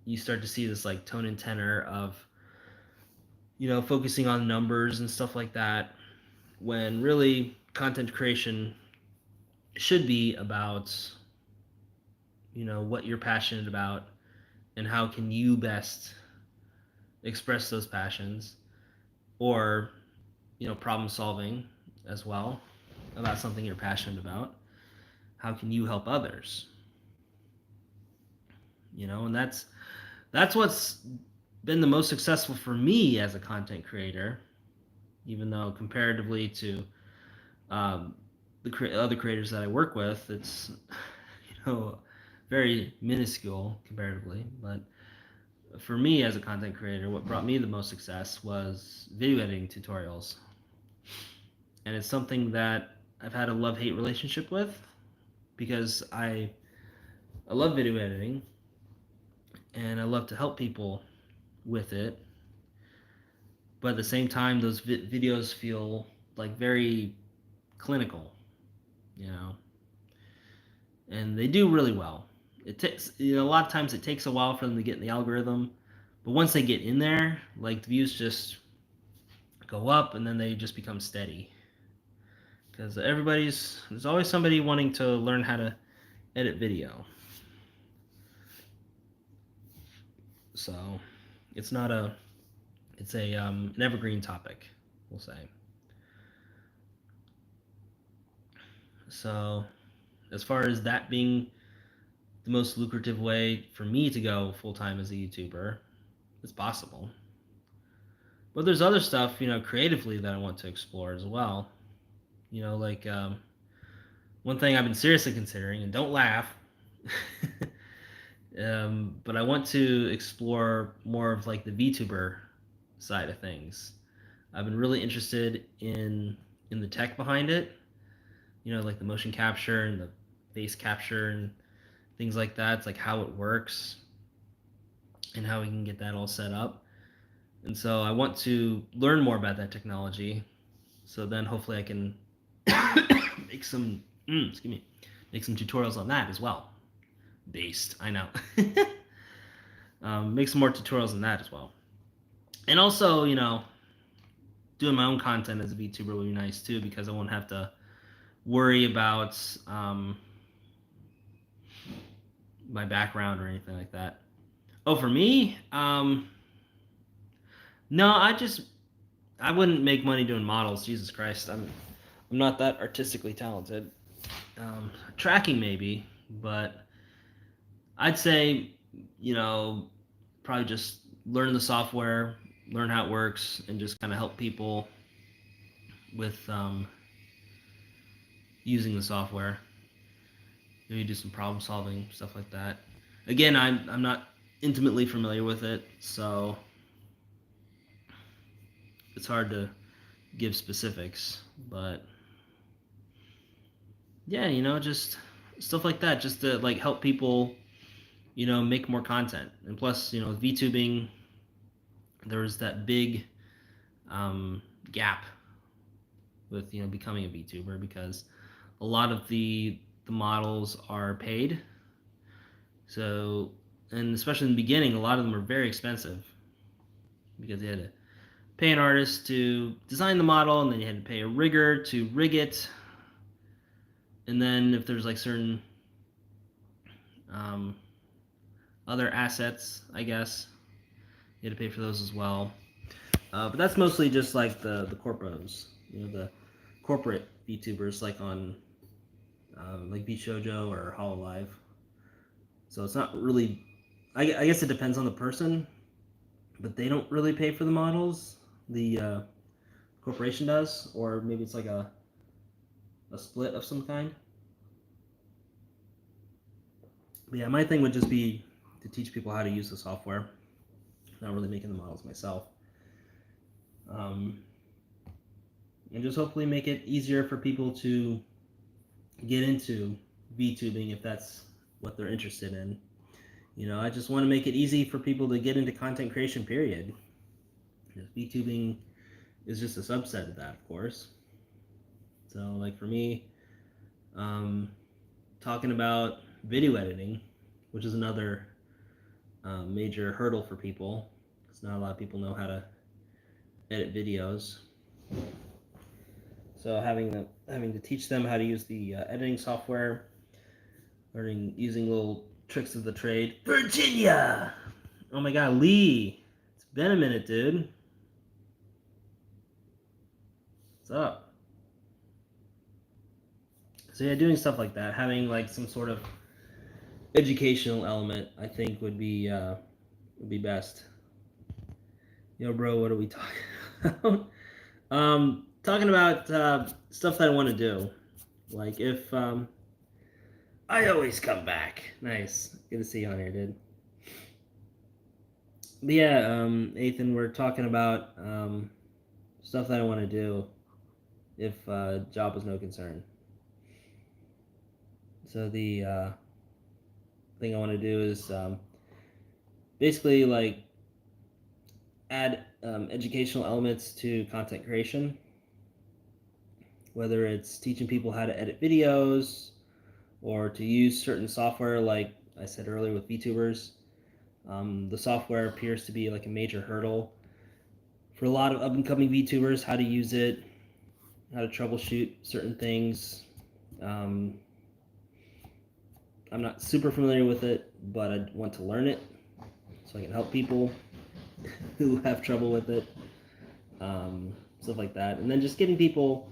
you start to see this like tone and tenor of focusing on numbers and stuff like that, when really content creation should be about what you're passionate about, and how can you best express those passions, or problem solving as well about something you're passionate about. How can you help others? And that's what's been the most successful for me as a content creator, even though comparatively to the other creators that I work with, it's very minuscule comparatively. But for me as a content creator, what brought me the most success was video editing tutorials, and it's something that I've had a love-hate relationship with, because I love video editing and I love to help people with it, but at the same time, those videos feel like very clinical, you know, and they do really well. It takes, a lot of times it takes a while for them to get in the algorithm, but once they get in there, like the views just go up, and then they just become steady. Because there's always somebody wanting to learn how to edit video. So it's not a, it's an evergreen topic, we'll say. So as far as that being the most lucrative way for me to go full time as a YouTuber, it's possible. But there's other stuff, creatively that I want to explore as well. Like one thing I've been seriously considering, and don't laugh, but I want to explore more of like the VTuber side of things. I've been really interested in the tech behind it, like the motion capture and the face capture and things like that. It's like how it works and how we can get that all set up. And so I want to learn more about that technology, so then hopefully I can make some excuse me, make some tutorials on that as well. Based, I know. Make some more tutorials on that as well. And also, doing my own content as a VTuber would be nice too, because I won't have to worry about my background or anything like that. Oh, for me, no, I wouldn't make money doing models. Jesus Christ, I'm not that artistically talented. Tracking maybe, but I'd say, probably just learn the software, learn how it works, and just kind of help people with using the software. Maybe do some problem solving, stuff like that. Again, I'm not intimately familiar with it, so it's hard to give specifics. But yeah, just stuff like that, just to like help people, make more content. And plus, VTubing, there was that big gap with becoming a VTuber, because a lot of the models are paid. So, and especially in the beginning, a lot of them are very expensive, because they had to pay an artist to design the model, and then you had to pay a rigger to rig it. And then if there's like certain Um, Other assets, I guess, you had to pay for those as well. But that's mostly just like the corporos, the corporate VTubers like on like VShojo or Hololive. So it's not really. I guess it depends on the person, but they don't really pay for the models. The corporation does, or maybe it's like a split of some kind. But yeah, my thing would just be to teach people how to use the software. Not really making the models myself. Um, and just hopefully make it easier for people to get into VTubing if that's what they're interested in. I just want to make it easy for people to get into content creation, period. VTubing is just a subset of that, of course. So, like for me, um, talking about video editing, which is another major hurdle for people, because not a lot of people know how to edit videos. So having to teach them how to use the editing software, learning using little tricks of the trade. Virginia. Oh my God, Lee. It's been a minute, dude. What's up? So yeah, doing stuff like that, having like some sort of educational element, I think would be best. Yo, bro, what are we talking about? Talking about stuff that I want to do. Like if I always come back. Nice, good to see you on here, dude. But yeah, Ethan, we're talking about stuff that I want to do if job was no concern. So the thing I want to do is basically like add educational elements to content creation, whether it's teaching people how to edit videos or to use certain software like I said earlier with VTubers. The software appears to be like a major hurdle for a lot of up and coming VTubers, how to use it, how to troubleshoot certain things. Um, I'm not super familiar with it, but I want to learn it so I can help people who have trouble with it, stuff like that. And then just getting people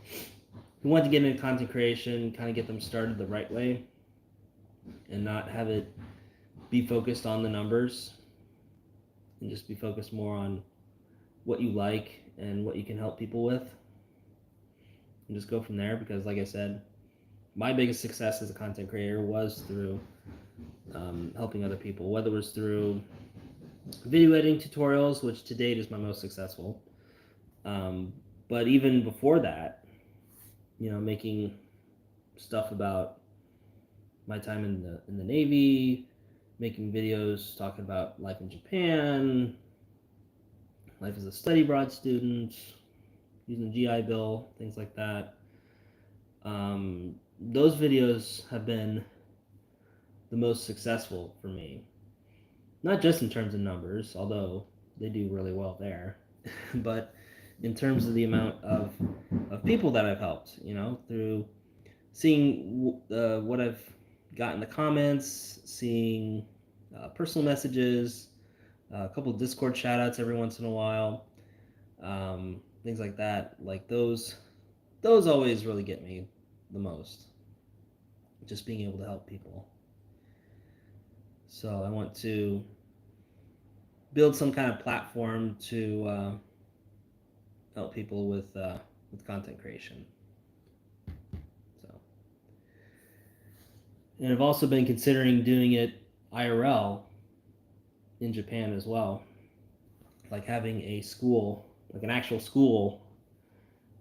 who want to get into content creation, kind of get them started the right way and not have it be focused on the numbers and just be focused more on what you like and what you can help people with and just go from there. Because like I said, my biggest success as a content creator was through helping other people, whether it was through video editing tutorials, which to date is my most successful, but even before that, making stuff about my time in the Navy, making videos talking about life in Japan, life as a study abroad student, using the GI Bill, things like that. Those videos have been the most successful for me. Not just in terms of numbers, although they do really well there, but in terms of the amount of people that I've helped, through seeing what I've got in the comments, seeing personal messages, a couple of Discord shoutouts every once in a while, things like that. Like those always really get me the most. Just being able to help people. So I want to build some kind of platform to help people with content creation. So, and I've also been considering doing it IRL in Japan as well, like having a school, like an actual school,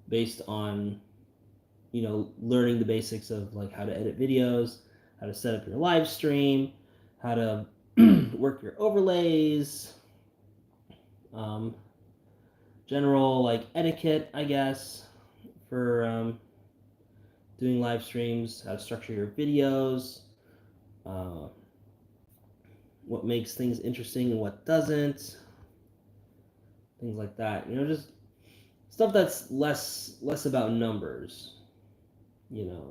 based on learning the basics of like how to edit videos, how to set up your live stream, how to work your overlays, um, general like etiquette, I guess, for doing live streams, how to structure your videos, uh, what makes things interesting and what doesn't, things like that. Just stuff that's less about numbers. And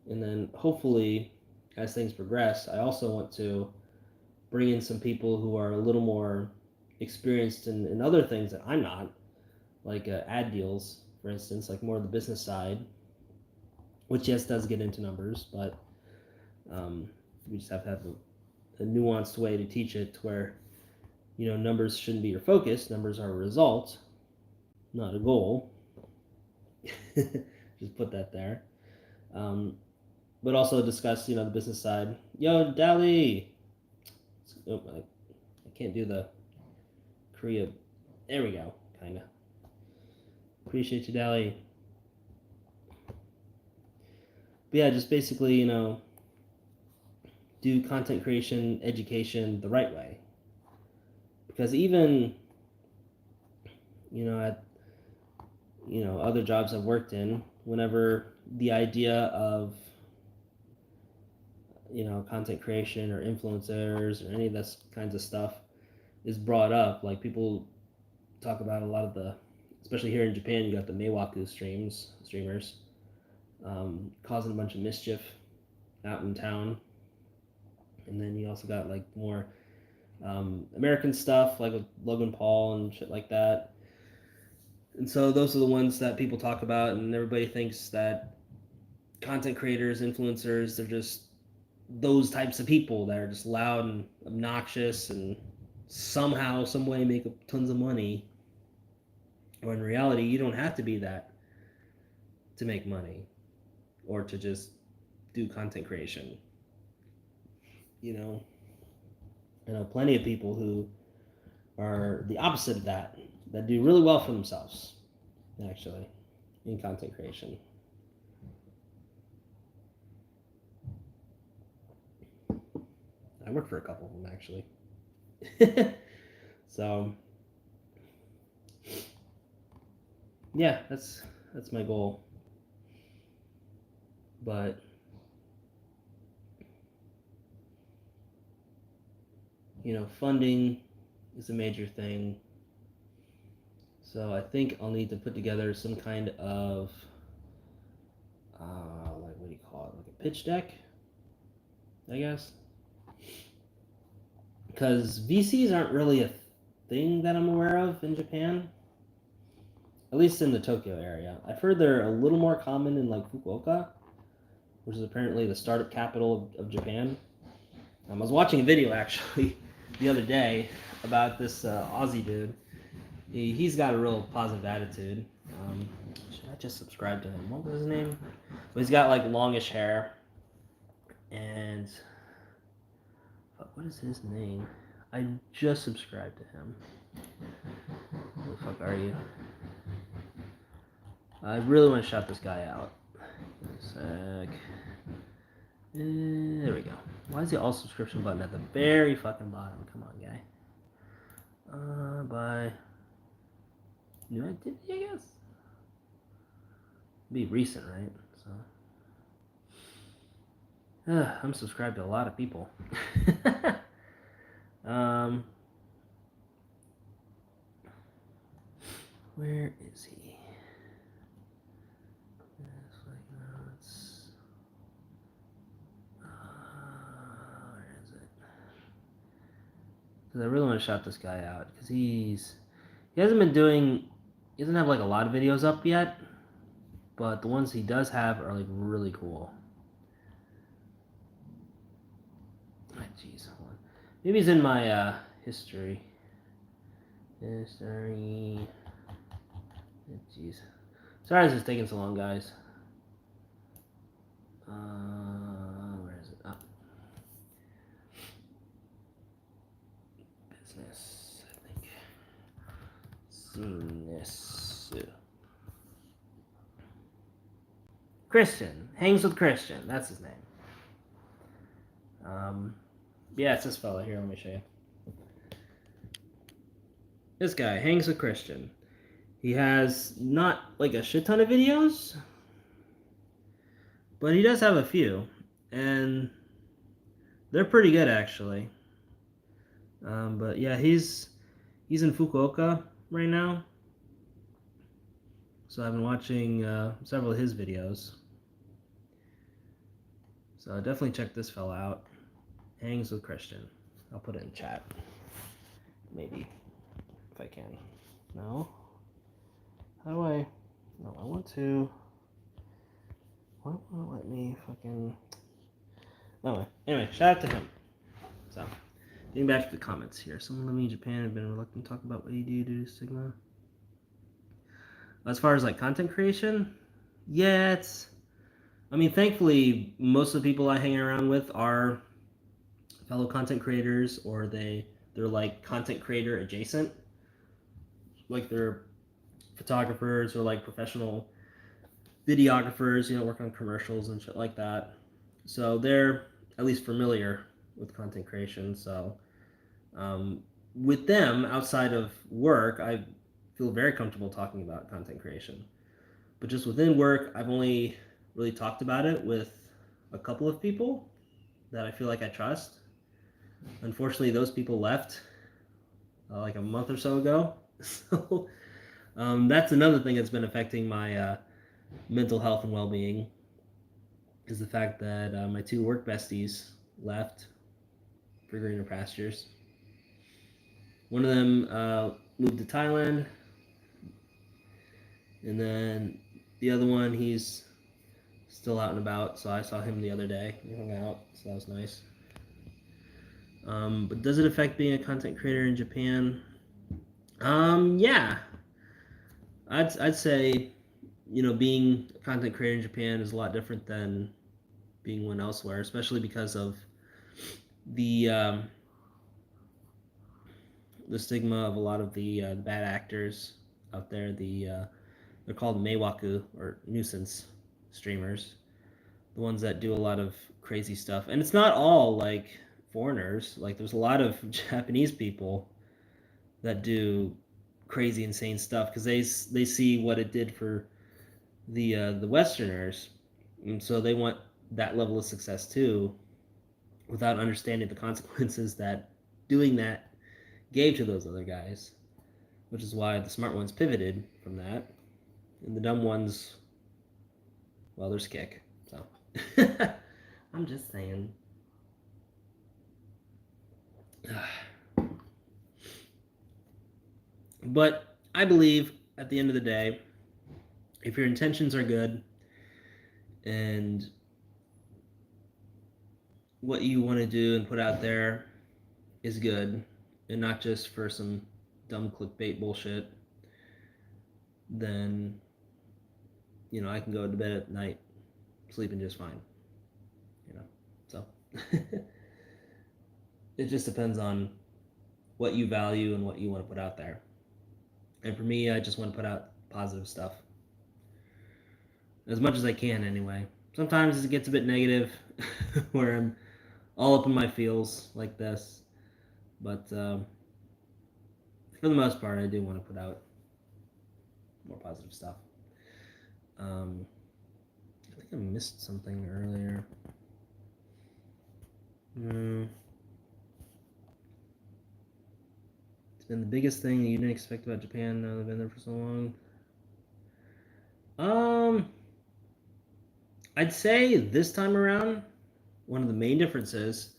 then hopefully as things progress, I also want to bring in some people who are a little more experienced in other things that I'm not, like ad deals, for instance, like more of the business side, which yes does get into numbers, but we just have to have a nuanced way to teach it to where numbers shouldn't be your focus. Numbers are a result, not a goal. Just put that there. Um, but also discuss the business side. Yo, Dali. Oh, I can't do the Korea. There we go. Kinda. Appreciate you, Dali. But yeah, just basically do content creation education the right way, because even at other jobs I've worked in, whenever the idea of content creation or influencers or any of this kinds of stuff is brought up, like people talk about a lot of the, especially here in Japan, you got the Meiwaku streamers causing a bunch of mischief out in town, and then you also got like more American stuff like with Logan Paul and shit like that. And so those are the ones that people talk about, and everybody thinks that content creators, influencers, they're just those types of people that are just loud and obnoxious and somehow, some way make tons of money. Or in reality, you don't have to be that to make money or to just do content creation. I know plenty of people who are the opposite of that do really well for themselves, actually, in content creation. I work for a couple of them, actually. So, yeah, that's my goal. But funding is a major thing. So I think I'll need to put together some kind of like, what do you call it? Like a pitch deck, I guess. Because VCs aren't really a thing that I'm aware of in Japan, at least in the Tokyo area. I've heard they're a little more common in like Fukuoka, which is apparently the startup capital of Japan. I was watching a video actually the other day about this Aussie dude. He's got a real positive attitude. Should I just subscribe to him? What was his name? Well, he's got like longish hair, and what is his name? I just subscribed to him. Who the fuck are you? I really want to shout this guy out. Sec. There we go. Why is the all subscription button at the very fucking bottom? Come on, guy. By new activity, I guess. Be recent, right? So, I'm subscribed to a lot of people. Where is he? Where is it? Because I really want to shout this guy out, because he doesn't have like a lot of videos up yet, but the ones he does have are like really cool. Jeez, hold on. Maybe he's in my history. Jeez. Sorry this is taking so long, guys. Where is it? Oh. Business, I think. Business. Christian. Hangs with Christian. That's his name. Yeah, it's this fella. Here, let me show you. This guy hangs with Christian. He has not like a shit ton of videos, but he does have a few, and they're pretty good actually. But yeah, he's in Fukuoka right now, so I've been watching several of his videos. So definitely check this fella out. Hangs with Christian. I'll put it in chat. Maybe. If I can. No? How do I... No, I want to... Why won't it let me fucking... Anyway, shout out to him. So, getting back to the comments here. Someone living in Japan have been reluctant to talk about what you do due to stigma. As far as like content creation, yeah, it's... I mean, thankfully, most of the people I hang around with are fellow content creators, or they're like content creator adjacent, like they're photographers or like professional videographers, work on commercials and shit like that. So they're at least familiar with content creation. So with them outside of work, I feel very comfortable talking about content creation. But just within work, I've only really talked about it with a couple of people that I feel like I trust. Unfortunately, those people left like a month or so ago. So that's another thing that's been affecting my mental health and well-being, is the fact that my two work besties left for greener pastures. One of them moved to Thailand, and then the other one, he's still out and about. So I saw him the other day. We hung out, so that was nice. But does it affect being a content creator in Japan? Yeah. I'd say, being a content creator in Japan is a lot different than being one elsewhere, especially because of the stigma of a lot of the bad actors out there. They're called meiwaku, or nuisance streamers, the ones that do a lot of crazy stuff. And it's not all like foreigners. Like there's a lot of Japanese people that do crazy, insane stuff because they see what it did for the Westerners, and so they want that level of success too, without understanding the consequences that doing that gave to those other guys. Which is why the smart ones pivoted from that, and the dumb ones, well, there's kick. So I'm just saying. But I believe at the end of the day, if your intentions are good and what you want to do and put out there is good, and not just for some dumb clickbait bullshit, then I can go to bed at night sleeping just fine. So it just depends on what you value and what you want to put out there. And for me, I just want to put out positive stuff as much as I can anyway. Sometimes it gets a bit negative where I'm all up in my feels like this, but for the most part, I do want to put out more positive stuff. I think I missed something earlier. It's been the biggest thing that you didn't expect about Japan now they've been there for so long. I'd say this time around, one of the main differences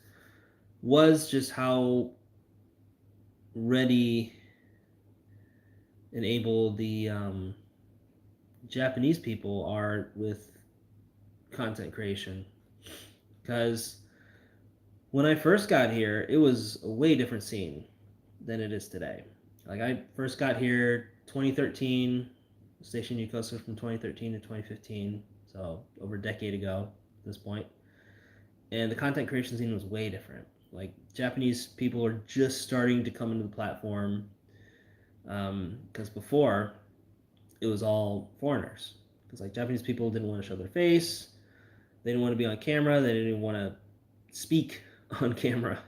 was just how ready and able the Japanese people are with content creation. Because when I first got here, it was a way different scene than it is today. Like I first got here 2013, Station Yukosa from 2013 to 2015, so over a decade ago at this point. And the content creation scene was way different. Like Japanese people are just starting to come into the platform, because before it was all foreigners. Because like Japanese people didn't want to show their face, they didn't want to be on camera, they didn't even want to speak on camera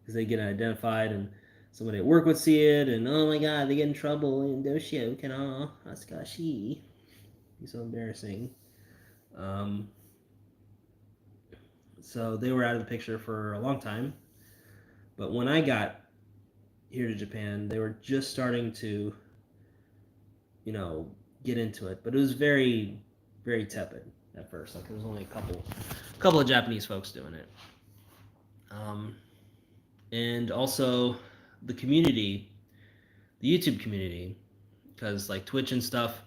because they get identified and somebody at work would see it and oh my god, they get in trouble and doshio kana asukashi. Be so embarrassing. So they were out of the picture for a long time. But when I got here to Japan, they were just starting to, get into it. But it was very, very tepid. at first. Like there was only a couple of Japanese folks doing it. Um, and also the community, the YouTube community, because like Twitch and stuff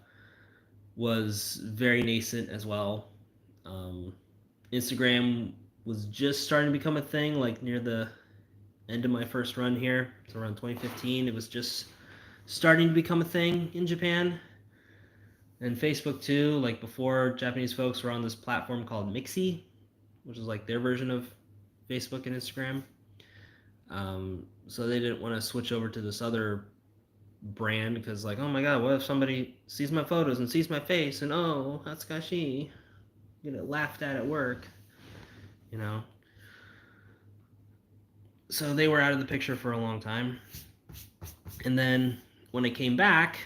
was very nascent as well. Um, Instagram was just starting to become a thing, like near the end of my first run here. So around 2015, it was just starting to become a thing in Japan. And Facebook too, like before Japanese folks were on this platform called Mixi, which is like their version of Facebook and Instagram. So they didn't want to switch over to this other brand because, like, oh my god, what if somebody sees my photos and sees my face and oh, Hatsukashi, get laughed at work, you know? So they were out of the picture for a long time. And then when I came back,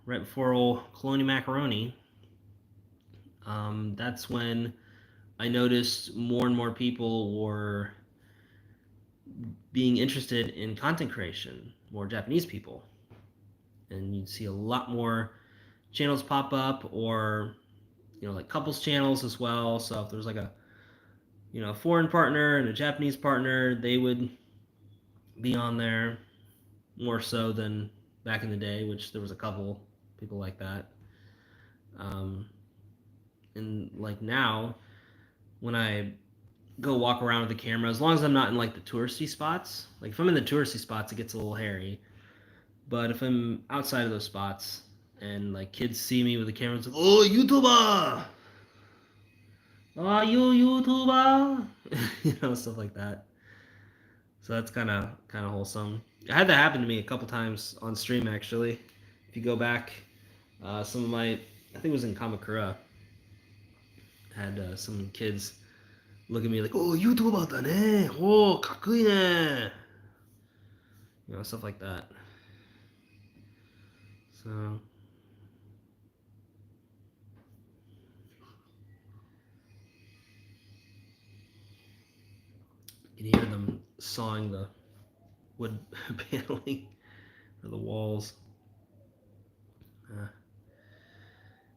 right before old Coloni Macaroni, that's when I noticed more and more people were being interested in content creation, more Japanese people. And you'd see a lot more channels pop up, or like couples channels as well. So if there's like a foreign partner and a Japanese partner, they would be on there more so than back in the day, which there was a couple people like that. Um, and like now, when I go walk around with the camera, as long as I'm not in like the touristy spots, like if I'm in the touristy spots, it gets a little hairy. But if I'm outside of those spots and like kids see me with the camera, it's like, oh, YouTuber! Oh, you YouTuber! Stuff like that. So that's kind of wholesome. I had that happen to me a couple times on stream actually. If you go back, some of my, I think it was in Kamakura, had some kids look at me like, "Oh, YouTuber だね. Oh, かっこいいね." Stuff like that. So you can hear them sawing the wood paneling or the walls.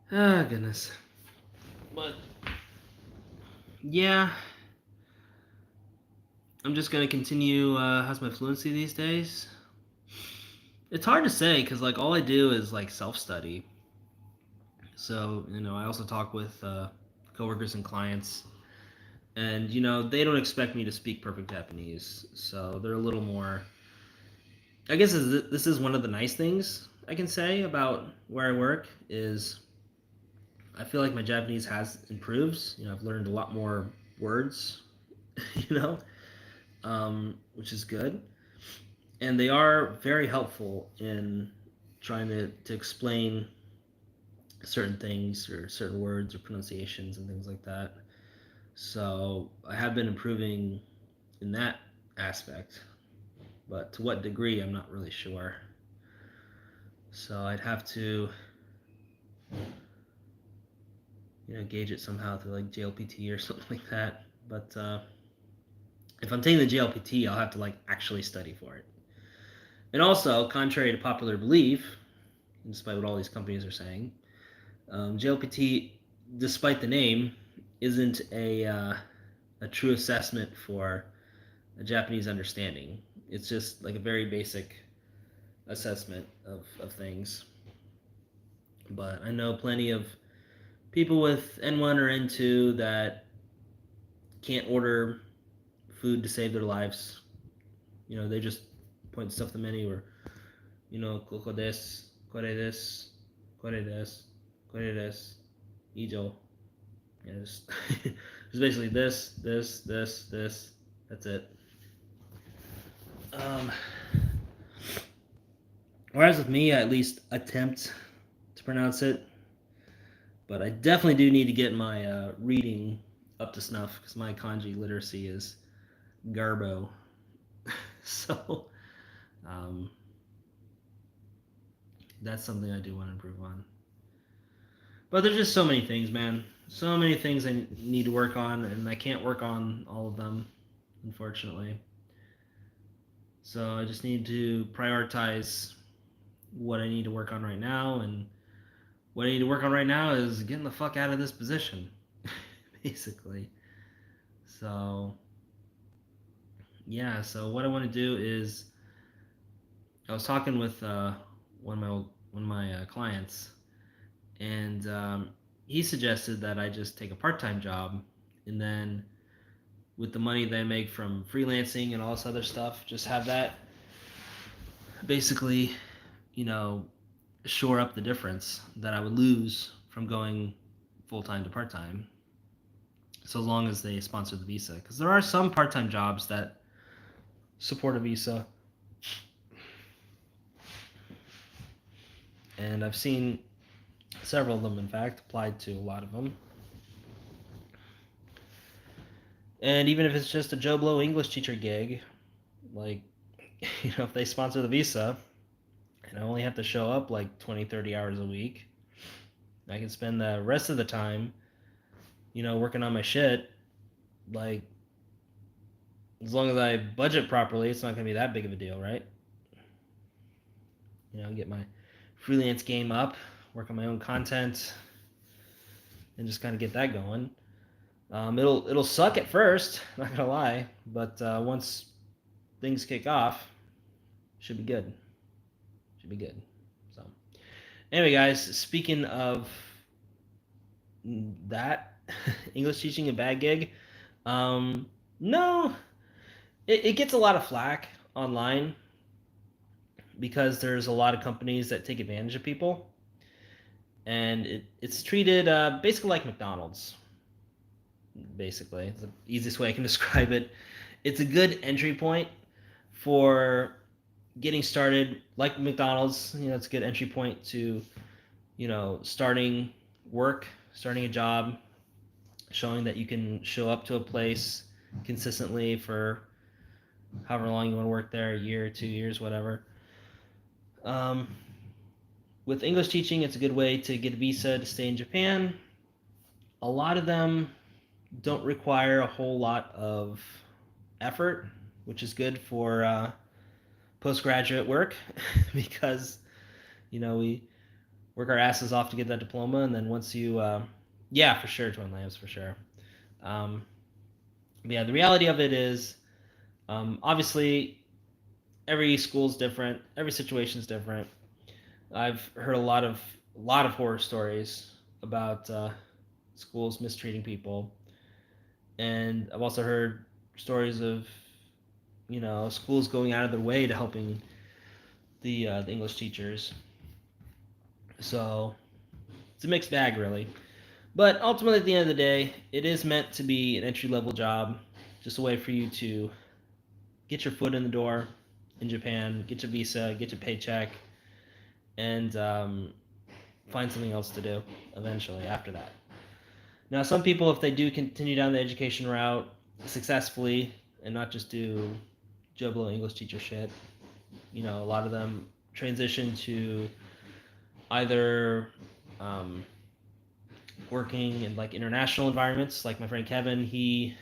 Goodness. But yeah, I'm just gonna continue. How's my fluency these days? It's hard to say because like all I do is like self study. So I also talk with coworkers and clients, and they don't expect me to speak perfect Japanese, so they're a little more. I guess this is one of the nice things I can say about where I work is I feel like my Japanese has improved. I've learned a lot more words, you know, which is good. And they are very helpful in trying to explain certain things or certain words or pronunciations and things like that. So I have been improving in that aspect, but to what degree, I'm not really sure. So I'd have to gauge it somehow through like JLPT or something like that. But if I'm taking the JLPT, I'll have to like actually study for it. And also, contrary to popular belief, despite what all these companies are saying, JLPT, despite the name, isn't a true assessment for a Japanese understanding. It's just like a very basic assessment of things. But I know plenty of people with N1 or N2 that can't order food to save their lives. They just point stuff to the menu or, koko desu, kore desu, kore desu, kore desu, ijo. Just, just basically this, this, this, this. That's it. Whereas with me, I at least attempt to pronounce it, but I definitely do need to get my reading up to snuff because my kanji literacy is garbo. So um, that's something I do want to improve on. But there's just so many things, man. So many things I need to work on, and I can't work on all of them, unfortunately. So I just need to prioritize what I need to work on right now, and what I need to work on right now is getting the fuck out of this position. basically. So yeah, so what I want to do is I was talking with one of my clients, and he suggested that I just take a part-time job, and then with the money that I make from freelancing and all this other stuff, just have that basically, you know, shore up the difference that I would lose from going full-time to part-time, so long as they sponsor the visa. Because there are some part-time jobs that support a visa, and I've seen several of them, in fact, applied to a lot of them. And even if it's just a Joe Blow English teacher gig, like, if they sponsor the visa and I only have to show up like 20, 30 hours a week, I can spend the rest of the time, working on my shit. Like, as long as I budget properly, it's not going to be that big of a deal, right? Get my freelance game up, work on my own content, and just kind of get that going. It'll suck at first, not gonna lie, but once things kick off, should be good. Should be good. So, anyway, guys, speaking of that, English teaching a bad gig. No, it gets a lot of flack online because there's a lot of companies that take advantage of people, and it's treated basically like McDonald's. Basically, it's the easiest way I can describe it. It's a good entry point for getting started, like McDonald's. It's a good entry point to starting work, starting a job, showing that you can show up to a place consistently for however long you want to work there, a year, 2 years, whatever. Um, with English teaching, it's a good way to get a visa to stay in Japan. A lot of them don't require a whole lot of effort, which is good for postgraduate work because we work our asses off to get that diploma, and then once you yeah, for sure, Twin Lamps, for sure. um, yeah, the reality of it is, obviously every school's different, every situation's different. I've heard a lot of horror stories about schools mistreating people, and I've also heard stories of schools going out of their way to helping the English teachers. So it's a mixed bag, really. But ultimately, at the end of the day, it is meant to be an entry level job, just a way for you to get your foot in the door in Japan, get your visa, get your paycheck, and find something else to do eventually after that. Now, some people, if they do continue down the education route successfully and not just do Joe Blow English teacher shit, a lot of them transition to either working in like international environments. Like my friend Kevin, he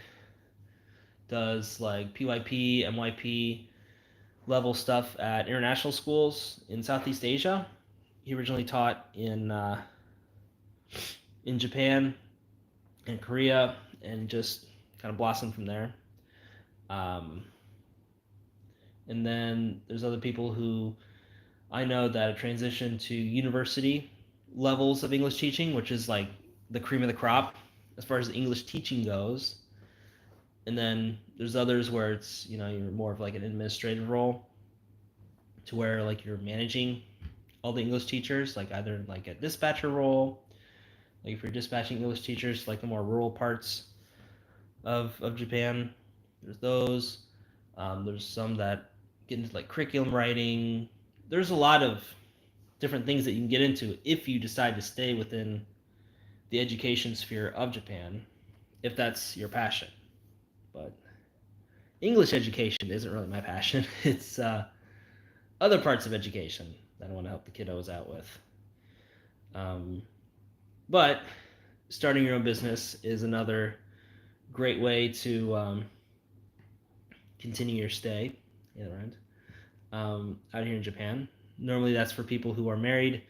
does like PYP, MYP level stuff at international schools in Southeast Asia. He originally taught in Japan and Korea, and just kind of blossomed from there. Um, and then there's other people who I know that have transitioned to university levels of English teaching, which is like the cream of the crop as far as English teaching goes. And then there's others where it's you're more of like an administrative role, to where like you're managing all the English teachers, like either like a dispatcher role, like if you're dispatching English teachers like the more rural parts of Japan. There's those. There's some that get into like curriculum writing. There's a lot of different things that you can get into if you decide to stay within the education sphere of Japan, if that's your passion. But English education isn't really my passion. It's other parts of education that I want to help the kiddos out with. Um, but starting your own business is another great way to continue your stay out here in Japan. Normally, that's for people who are married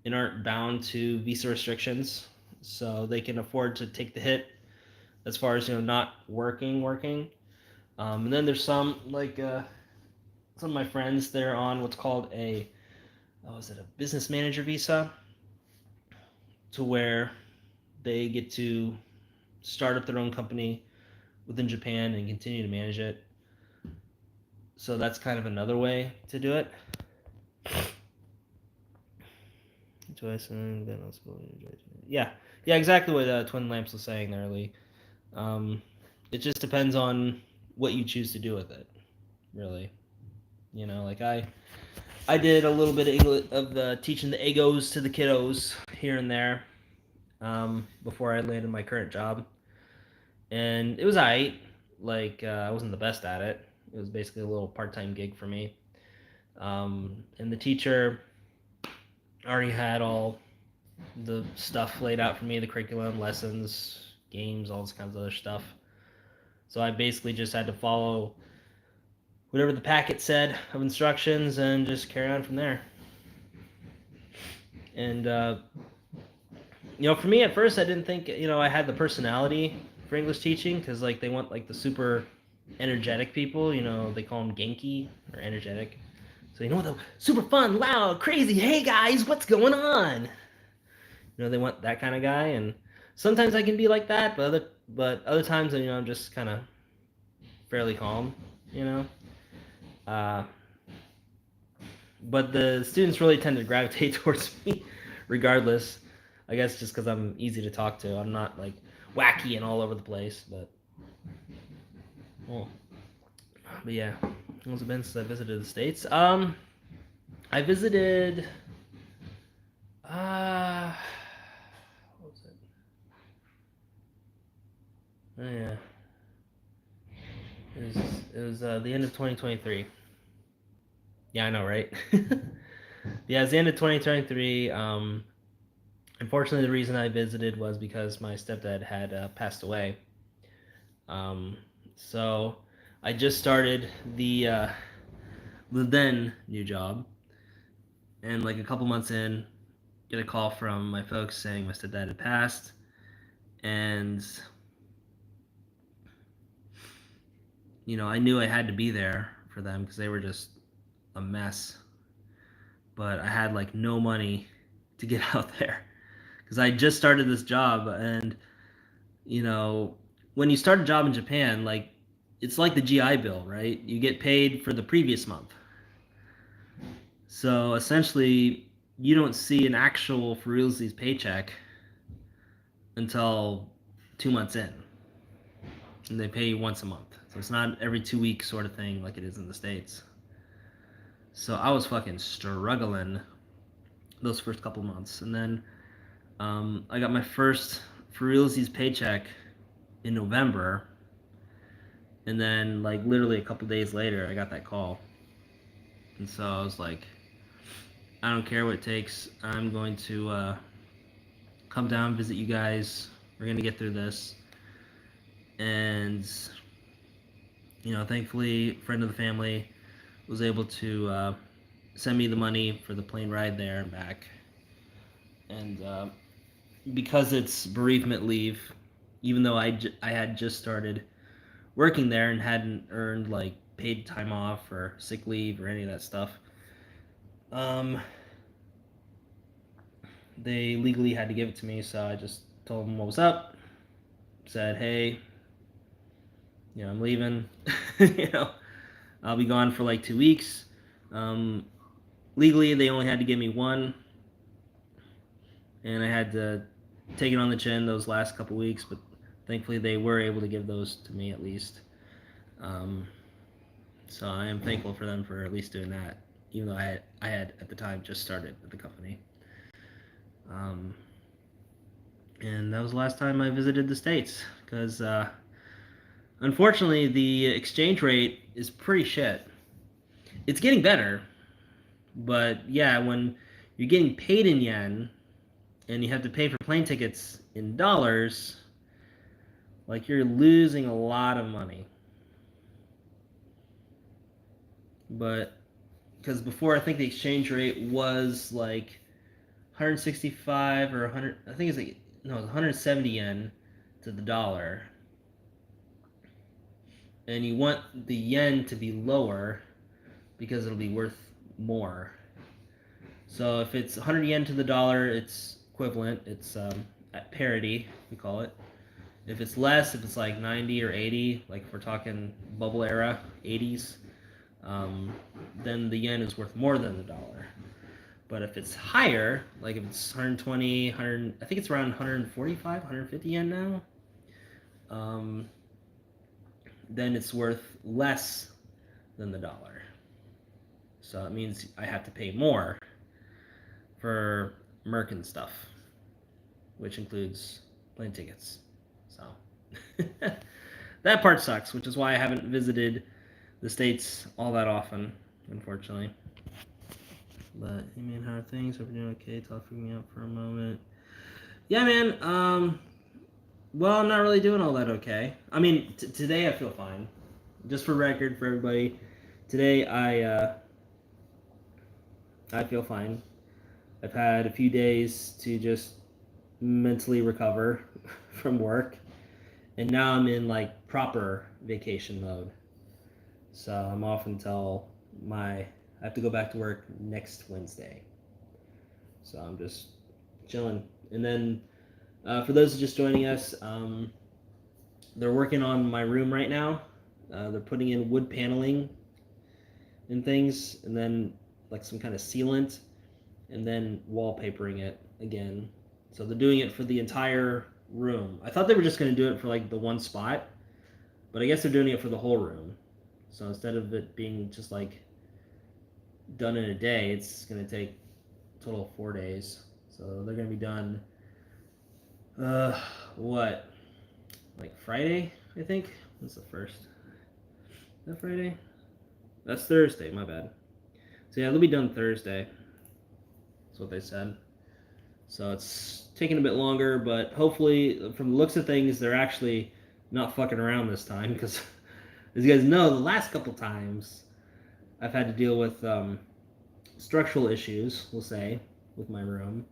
and aren't bound to visa restrictions, so they can afford to take the hit as far as not working. And then there's some of my friends, they're on what's called a business manager visa, to where they get to start up their own company within Japan and continue to manage it. So that's kind of another way to do it. Yeah, yeah, exactly what Twin Lamps was saying there, Lee. Um, it just depends on what you choose to do with it, really. Like I did a little bit of the teaching the egos to the kiddos here and there, before I landed my current job, and it was alright. Like I wasn't the best at it. It was basically a little part-time gig for me. And the teacher already had all the stuff laid out for me, the curriculum, lessons, games, all this kinds of other stuff. So I basically just had to follow whatever the packet said of instructions and just carry on from there. And for me at first, I didn't think I had the personality for English teaching, because like they want like the super energetic people. They call them Genki, or energetic. So the super fun, loud, crazy. Hey guys, what's going on? They want that kind of guy, and sometimes I can be like that, but other times I'm just kind of fairly calm. You know. Uh, but the students really tend to gravitate towards me, regardless. I guess just because I'm easy to talk to. I'm not like wacky and all over the place, but well, but yeah. How long has it been since I visited the States? I visited. What was it? Oh yeah. It was the end of 2023. Yeah, I know, right? Yeah, it's the end of 2023. Unfortunately, the reason I visited was because my stepdad had passed away. Um, so I just started the then new job, and like a couple months in, get a call from my folks saying my stepdad had passed, and I knew I had to be there for them because they were just a mess. But I had like no money to get out there because I just started this job, and you know when you start a job in Japan, like it's like the GI Bill, right? You get paid for the previous month. So essentially, you don't see an actual for realsies paycheck until 2 months in, and they pay you once a month. So it's not every 2 weeks sort of thing like it is in the States. So I was fucking struggling those first couple months, and then I got my first for realsies paycheck in November, and then like literally a couple days later, I got that call, and so I was like, I don't care what it takes. I'm going to come down, visit you guys. We're gonna get through this. And thankfully, a friend of the family was able to send me the money for the plane ride there and back. And because it's bereavement leave, even though I had just started working there and hadn't earned like paid time off or sick leave or any of that stuff, they legally had to give it to me. So I just told them what was up, said, hey, I'm leaving. I'll be gone for like 2 weeks. Legally, they only had to give me one, and I had to take it on the chin those last couple weeks, but thankfully they were able to give those to me at least. So I am thankful for them for at least doing that, even though I had at the time just started at the company. And that was the last time I visited the States, because unfortunately the exchange rate is pretty shit. It's getting better, but yeah, when you're getting paid in yen and you have to pay for plane tickets in dollars, like you're losing a lot of money. But because before, I think the exchange rate was like 165 or 100. I think it's like no, it was 170 yen to the dollar. and you want the yen to be lower because it'll be worth more. So if it's 100 yen to the dollar, it's equivalent. It's at parity, we call it. If it's less, if it's like 90 or 80, like if we're talking bubble era, 80s, then the yen is worth more than the dollar. But if it's higher, like if it's 120, 100, I think it's around 145, 150 yen now, then it's worth less than the dollar. So it means I have to pay more for Merkin stuff, which includes plane tickets. So that part sucks, which is why I haven't visited the States all that often, unfortunately. But hey man, how are things? Hope you're doing okay. Talking me out for a moment. Yeah, man. Well, I'm not really doing all that okay. I mean, today I feel fine. Just for record, for everybody, today I feel fine. I've had a few days to just mentally recover from work, and now I'm in like proper vacation mode. So I'm off until I have to go back to work next Wednesday. So I'm just chilling. And then for those who are just joining us, they're working on my room right now. They're putting in wood paneling and things, and then like some kind of sealant, and then wallpapering it again. So they're doing it for the entire room. I thought they were just going to do it for like the one spot, but I guess they're doing it for the whole room. So instead of it being just like done in a day, it's going to take a total of 4 days. So they're going to be done, what? Like Friday, I think? What's the first? Is that Friday? That's Thursday, my bad. So yeah, they'll be done Thursday. That's what they said. So it's taking a bit longer, but hopefully, from the looks of things, they're actually not fucking around this time. Because, as you guys know, the last couple times I've had to deal with structural issues, we'll say, with my room.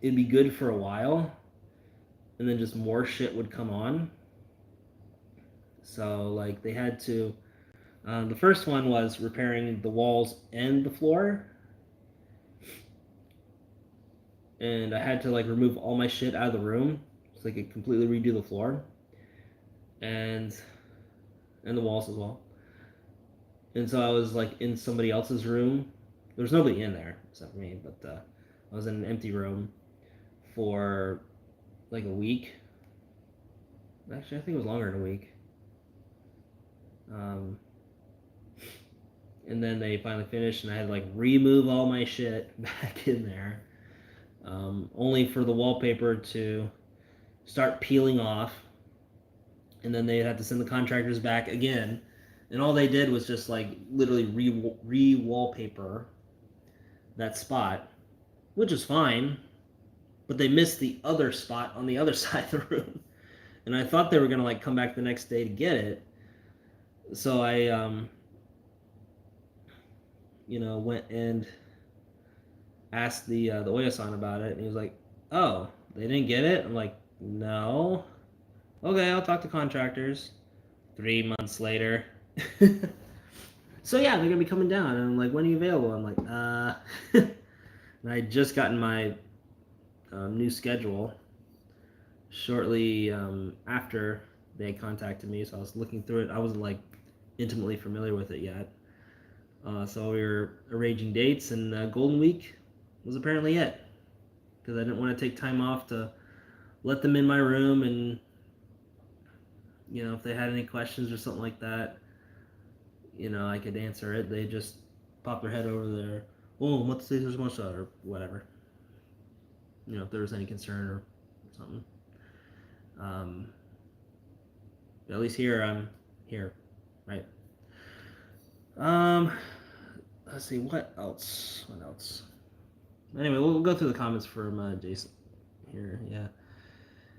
It'd be good for a while, and then just more shit would come on. So, like, they had to. The first one was repairing the walls and the floor, and I had to like remove all my shit out of the room so I could completely redo the floor and the walls as well. And so I was like in somebody else's room. There was nobody in there except for me, but I was in an empty room for like a week. Actually, I think it was longer than a week. And then they finally finished, and I had to like remove all my shit back in there, only for the wallpaper to start peeling off, and then they had to send the contractors back again, and all they did was just like literally re-wallpaper that spot, which is fine, but they missed the other spot on the other side of the room, and I thought they were gonna like come back the next day to get it, so I went and asked the Oyasan about it, and he was like, "Oh, they didn't get it." I'm like, "No." Okay, I'll talk to contractors. 3 months later. So yeah, they're gonna be coming down, and I'm like, "When are you available?" I'm like, and I had just gotten my new schedule shortly after they contacted me, so I was looking through it. I wasn't like intimately familiar with it yet. So we were arranging dates, and Golden Week was apparently it. Because I didn't want to take time off to let them in my room, and if they had any questions or something like that, I could answer it. They just pop their head over there. Oh, what's the or whatever. If there was any concern or something. At least here I'm here, right? Let's see, what else? Anyway, we'll go through the comments from Jason here.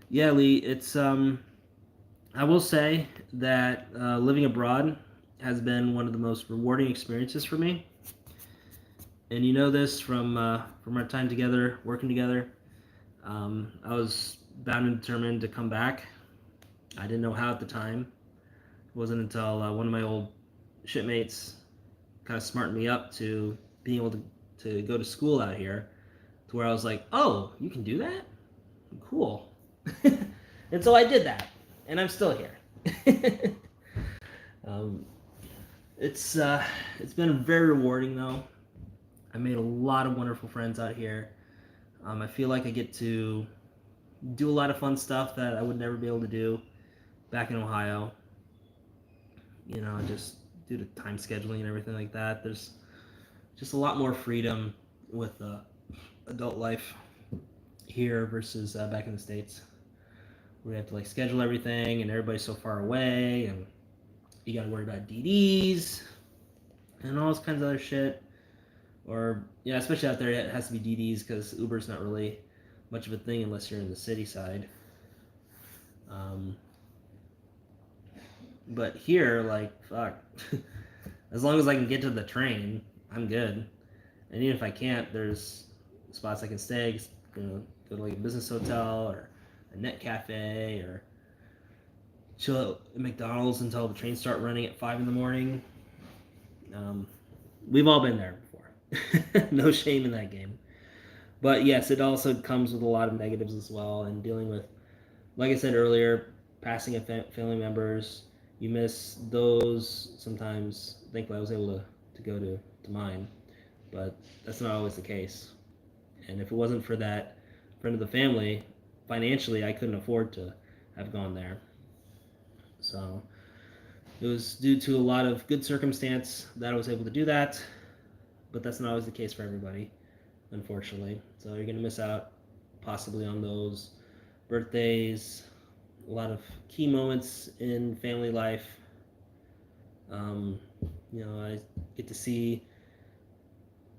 Yeah, Lee. It's I will say that living abroad has been one of the most rewarding experiences for me, and you know this from our time together, working together. I was bound and determined to come back. I didn't know how at the time, wasn't until one of my old shipmates kind of smartened me up to being able to go to school out here, to where I was like, oh, you can do that? Cool. And so I did that, and I'm still here. um, it's been very rewarding though. I made a lot of wonderful friends out here. I feel like I get to do a lot of fun stuff that I would never be able to do back in Ohio. You know, just due to time scheduling and everything like that. There's just a lot more freedom with adult life here versus back in the States. We have to like schedule everything, and everybody's so far away, and you got to worry about DDs and all this kinds of other shit. Or yeah, especially out there, it has to be DDs because Uber's not really much of a thing unless you're in the city side. But here, like, fuck, as long as I can get to the train, I'm good. And even if I can't, there's spots I can stay. You know, go to like a business hotel or a net cafe, or chill at McDonald's until the trains start running at 5 in the morning. We've all been there before. No shame in that game. But yes, it also comes with a lot of negatives as well, and dealing with, like I said earlier, passing of family members. You miss those sometimes. Thankfully, I was able to go to mine, but that's not always the case. And if it wasn't for that friend of the family, financially, I couldn't afford to have gone there. So it was due to a lot of good circumstance that I was able to do that, but that's not always the case for everybody, unfortunately. So you're going to miss out possibly on those birthdays, a lot of key moments in family life. You know, I get to see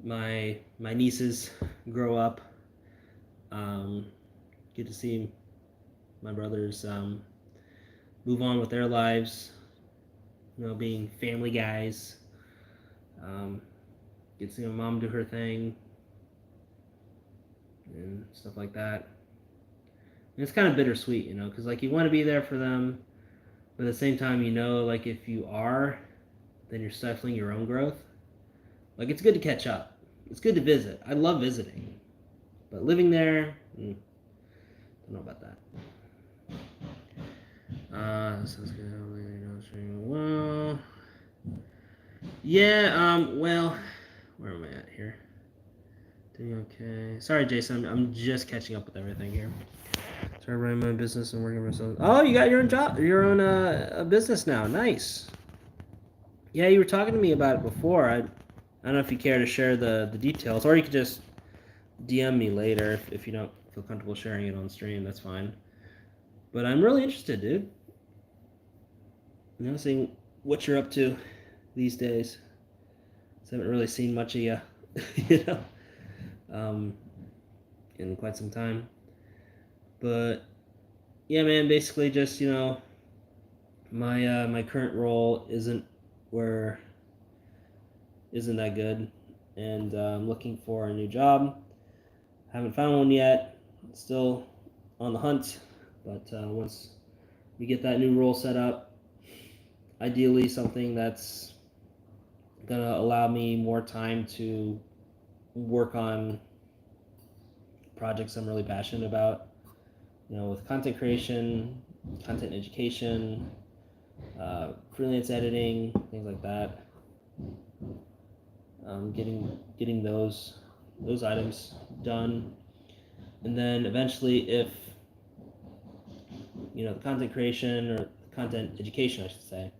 my nieces grow up. Get to see my brothers move on with their lives. You know, being family guys. Get to see my mom do her thing and stuff like that. And it's kind of bittersweet, you know, because like you want to be there for them, but at the same time, you know, like if you are, then you're stifling your own growth. Like it's good to catch up. It's good to visit. I love visiting, but living there, don't know about that. Sounds good. Well, yeah. Well, where am I at here? Doing okay. Sorry, Jason. I'm just catching up with everything here. So I run my business and working for myself. Oh, you got your own job, your own a business now. Nice. Yeah, you were talking to me about it before. I don't know if you care to share the details, or you could just DM me later if you don't feel comfortable sharing it on stream. That's fine. But I'm really interested, dude. You know, seeing what you're up to these days. I haven't really seen much of you, you know, in quite some time. But yeah, man, basically just, you know, my current role isn't that good, and I'm looking for a new job. Haven't found one yet. Still on the hunt, but once we get that new role set up, ideally something that's gonna allow me more time to work on projects I'm really passionate about. You know, with content creation, content education, freelance editing, things like that. Getting those items done, and then eventually, if you know, the content creation or content education, I should say,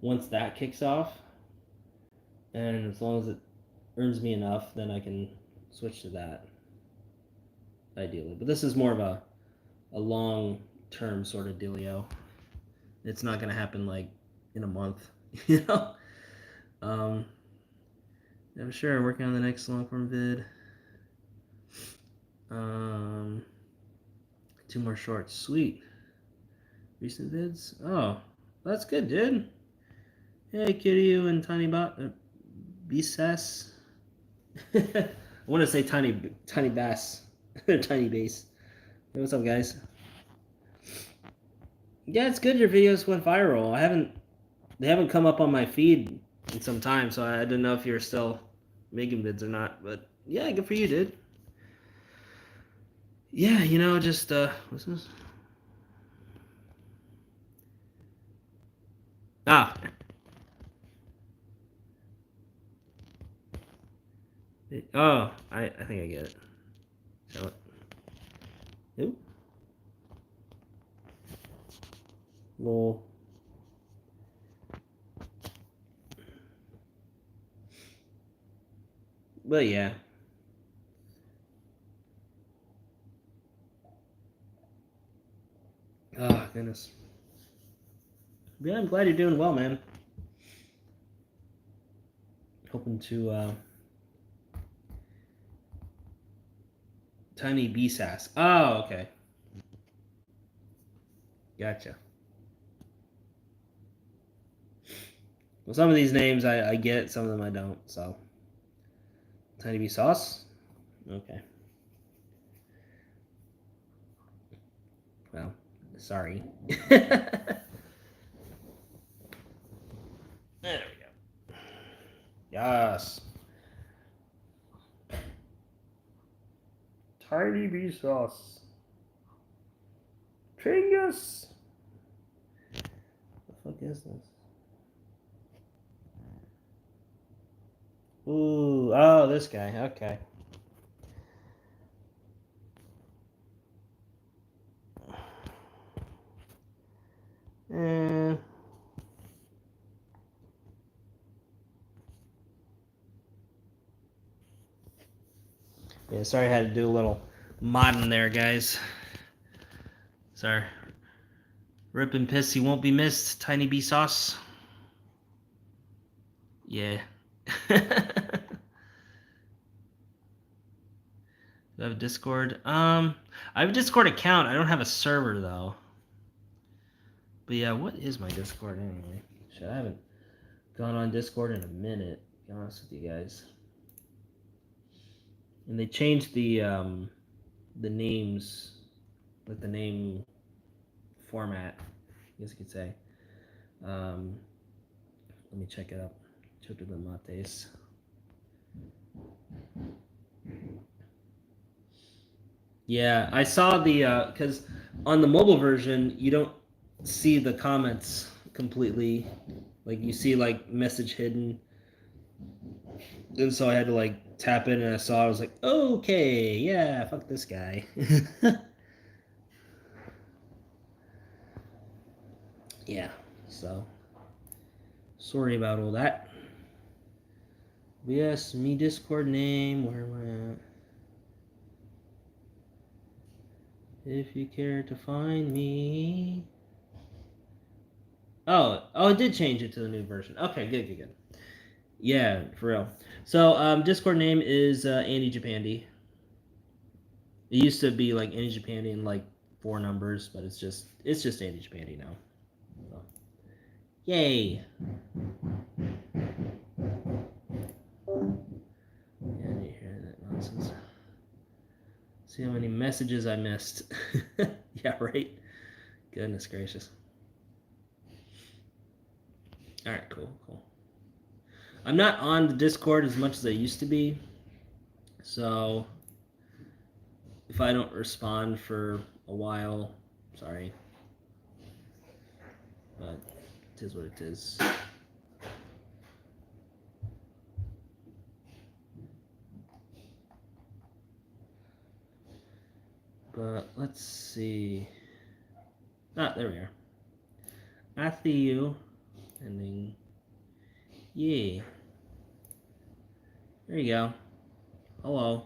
once that kicks off, and as long as it earns me enough, then I can switch to that, ideally. But this is more of a long-term sort of dealio. It's not going to happen like in a month, you know? I'm sure working on the next long-form vid. 2 more shorts. Sweet. Recent vids. Oh, that's good, dude. Hey, Kitty, and Tiny Bass. I want to say Tiny Bass. Tiny Bass. Hey, what's up, guys? Yeah, it's good your videos went viral. I haven't They haven't come up on my feed in some time, so I didn't know if you were still making vids or not. But yeah, good for you, dude. Yeah, just what's this? Ah, oh, I think I get it. Show it. Ooh, lol. But yeah. Oh goodness. Yeah, I'm glad you're doing well, man. Hoping to Tiny B sass. Oh, okay. Gotcha. Well, some of these names I get, some of them I don't. So, Tiny B sauce. Okay. Well, sorry. There we go. Yes. Tiny B sauce. Tringus. The fuck is this? Ooh, oh, this guy. Okay. Eh. Yeah, sorry I had to do a little modding there, guys. Sorry. Rip and piss, he won't be missed. Tiny B sauce. Yeah. Do I have a Discord? I have a Discord account. I don't have a server though. But yeah, what is my Discord anyway? Shit, I haven't gone on Discord in a minute, to be honest with you guys. And they changed the names, like the name format, I guess you could say. Let me check it up. Choto de Mates. Yeah, I saw the because on the mobile version you don't see the comments completely. Like you see like message hidden, and so I had to like tap in, and I saw. I was like, okay, yeah, fuck this guy. Yeah, so sorry about all that. But yes, me Discord name. Where am I at? If you care to find me. Oh, it did change it to the new version. Okay, good, good, good. Yeah, for real. So, Discord name is Andy Japandi. It used to be like Andy Japandi in like four numbers, but it's just Andy Japandi now. So, yay! Yeah, I didn't hear that nonsense. See how many messages I missed. Yeah, right. Goodness gracious. All right, cool, cool. I'm not on the Discord as much as I used to be, so if I don't respond for a while, sorry, but it is what it is. But let's see. Ah, there we are. Matthew, ending. Yeah. There you go. Hello.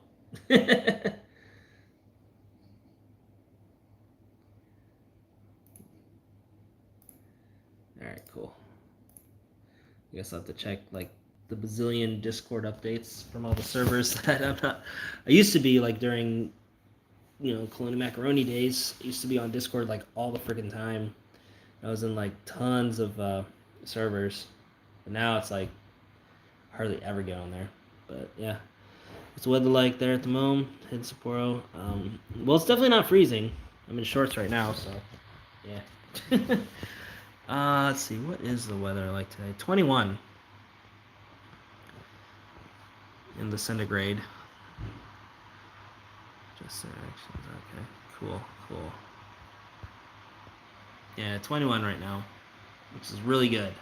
Alright, cool. I guess I'll have to check like the bazillion Discord updates from all the servers that I'm not. I used to be like during, Colonial Macaroni days. I used to be on Discord like all the freaking time. I was in like tons of servers, but now it's like hardly ever get on there. But yeah, what's the weather like there at the moment in Sapporo? Well, it's definitely not freezing. I'm in shorts right now, so yeah. Let's see. What is the weather like today? 21 in the centigrade. Just actions. Okay. Cool. Cool. Yeah, 21 right now, which is really good.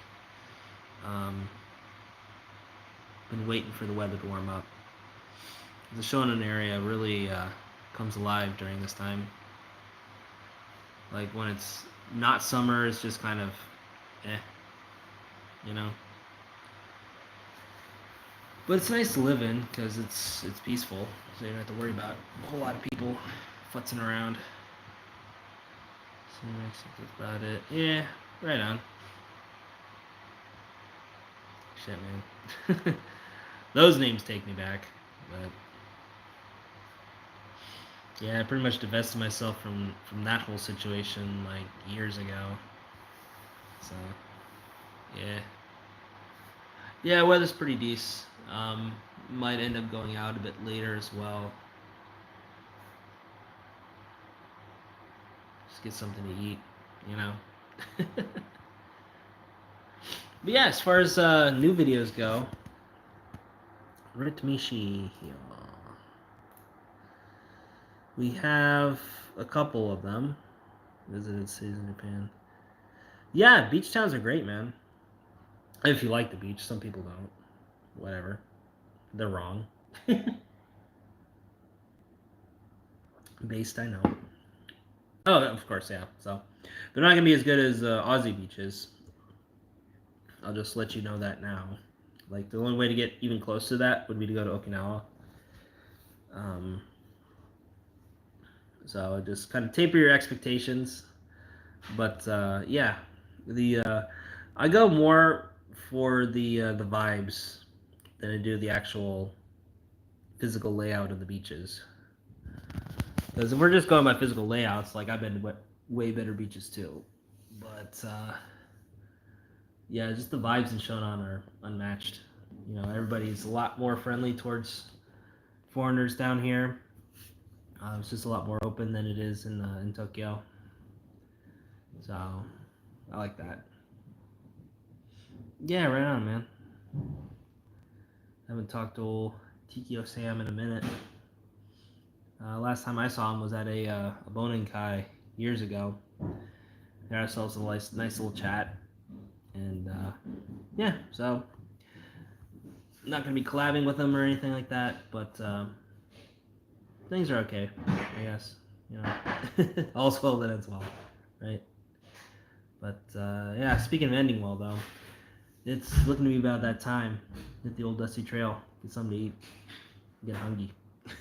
Been waiting for the weather to warm up. The Shonan area really comes alive during this time. Like when it's not summer, it's just kind of, eh, you know. But it's nice to live in because it's peaceful, so you don't have to worry about a whole lot of people futzing around. So that's about it. Yeah, right on. Shit, man. Those names take me back, but yeah, I pretty much divested myself from that whole situation like years ago. So yeah, yeah, weather's pretty decent. Might end up going out a bit later as well. Just get something to eat, you know. But yeah, as far as new videos go, Ritmishi here. We have a couple of them. Visited cities in Japan. Yeah, beach towns are great, man. If you like the beach, some people don't. Whatever. They're wrong. Based, I know. Oh, of course, yeah. So they're not gonna be as good as Aussie beaches. I'll just let you know that now. Like the only way to get even close to that would be to go to Okinawa. Um, so just kind of taper your expectations. But yeah, the I go more for the vibes than I do the actual physical layout of the beaches. Because if we're just going by physical layouts, like I've been to way better beaches too. But yeah, just the vibes in Shonan are unmatched. You know, everybody's a lot more friendly towards foreigners down here. It's just a lot more open than it is in Tokyo. So I like that. Yeah, right on, man. I haven't talked to old Tikio Sam in a minute. Last time I saw him was at a Bonenkai years ago. Had ourselves a nice little chat, and yeah, so I'm not gonna be collabing with him or anything like that, but things are okay, I guess. You know, all's well that ends well, right? But yeah, speaking of ending well, though, it's looking to be about that time. Hit the old dusty trail, get something to eat, get hungry,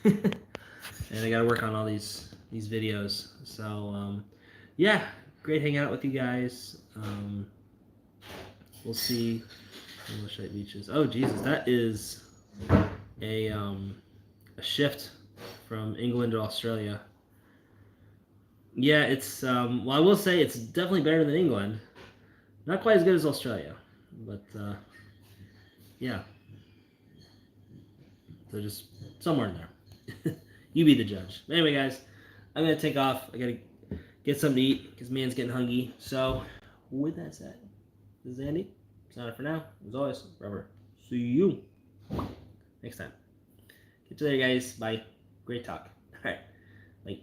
and I got to work on all these videos. So yeah, great hanging out with you guys. We'll see. English beaches. Oh Jesus, that is a shift from England to Australia. Yeah, it's well, I will say it's definitely better than England. Not quite as good as Australia, but yeah. So just somewhere in there. You be the judge. Anyway, guys, I'm gonna take off. I gotta get something to eat because man's getting hungry. So, with that said, this is Andy. Signing for now. As always, Robert. See you next time. Get you later, guys. Bye. Great talk. All right. Bye.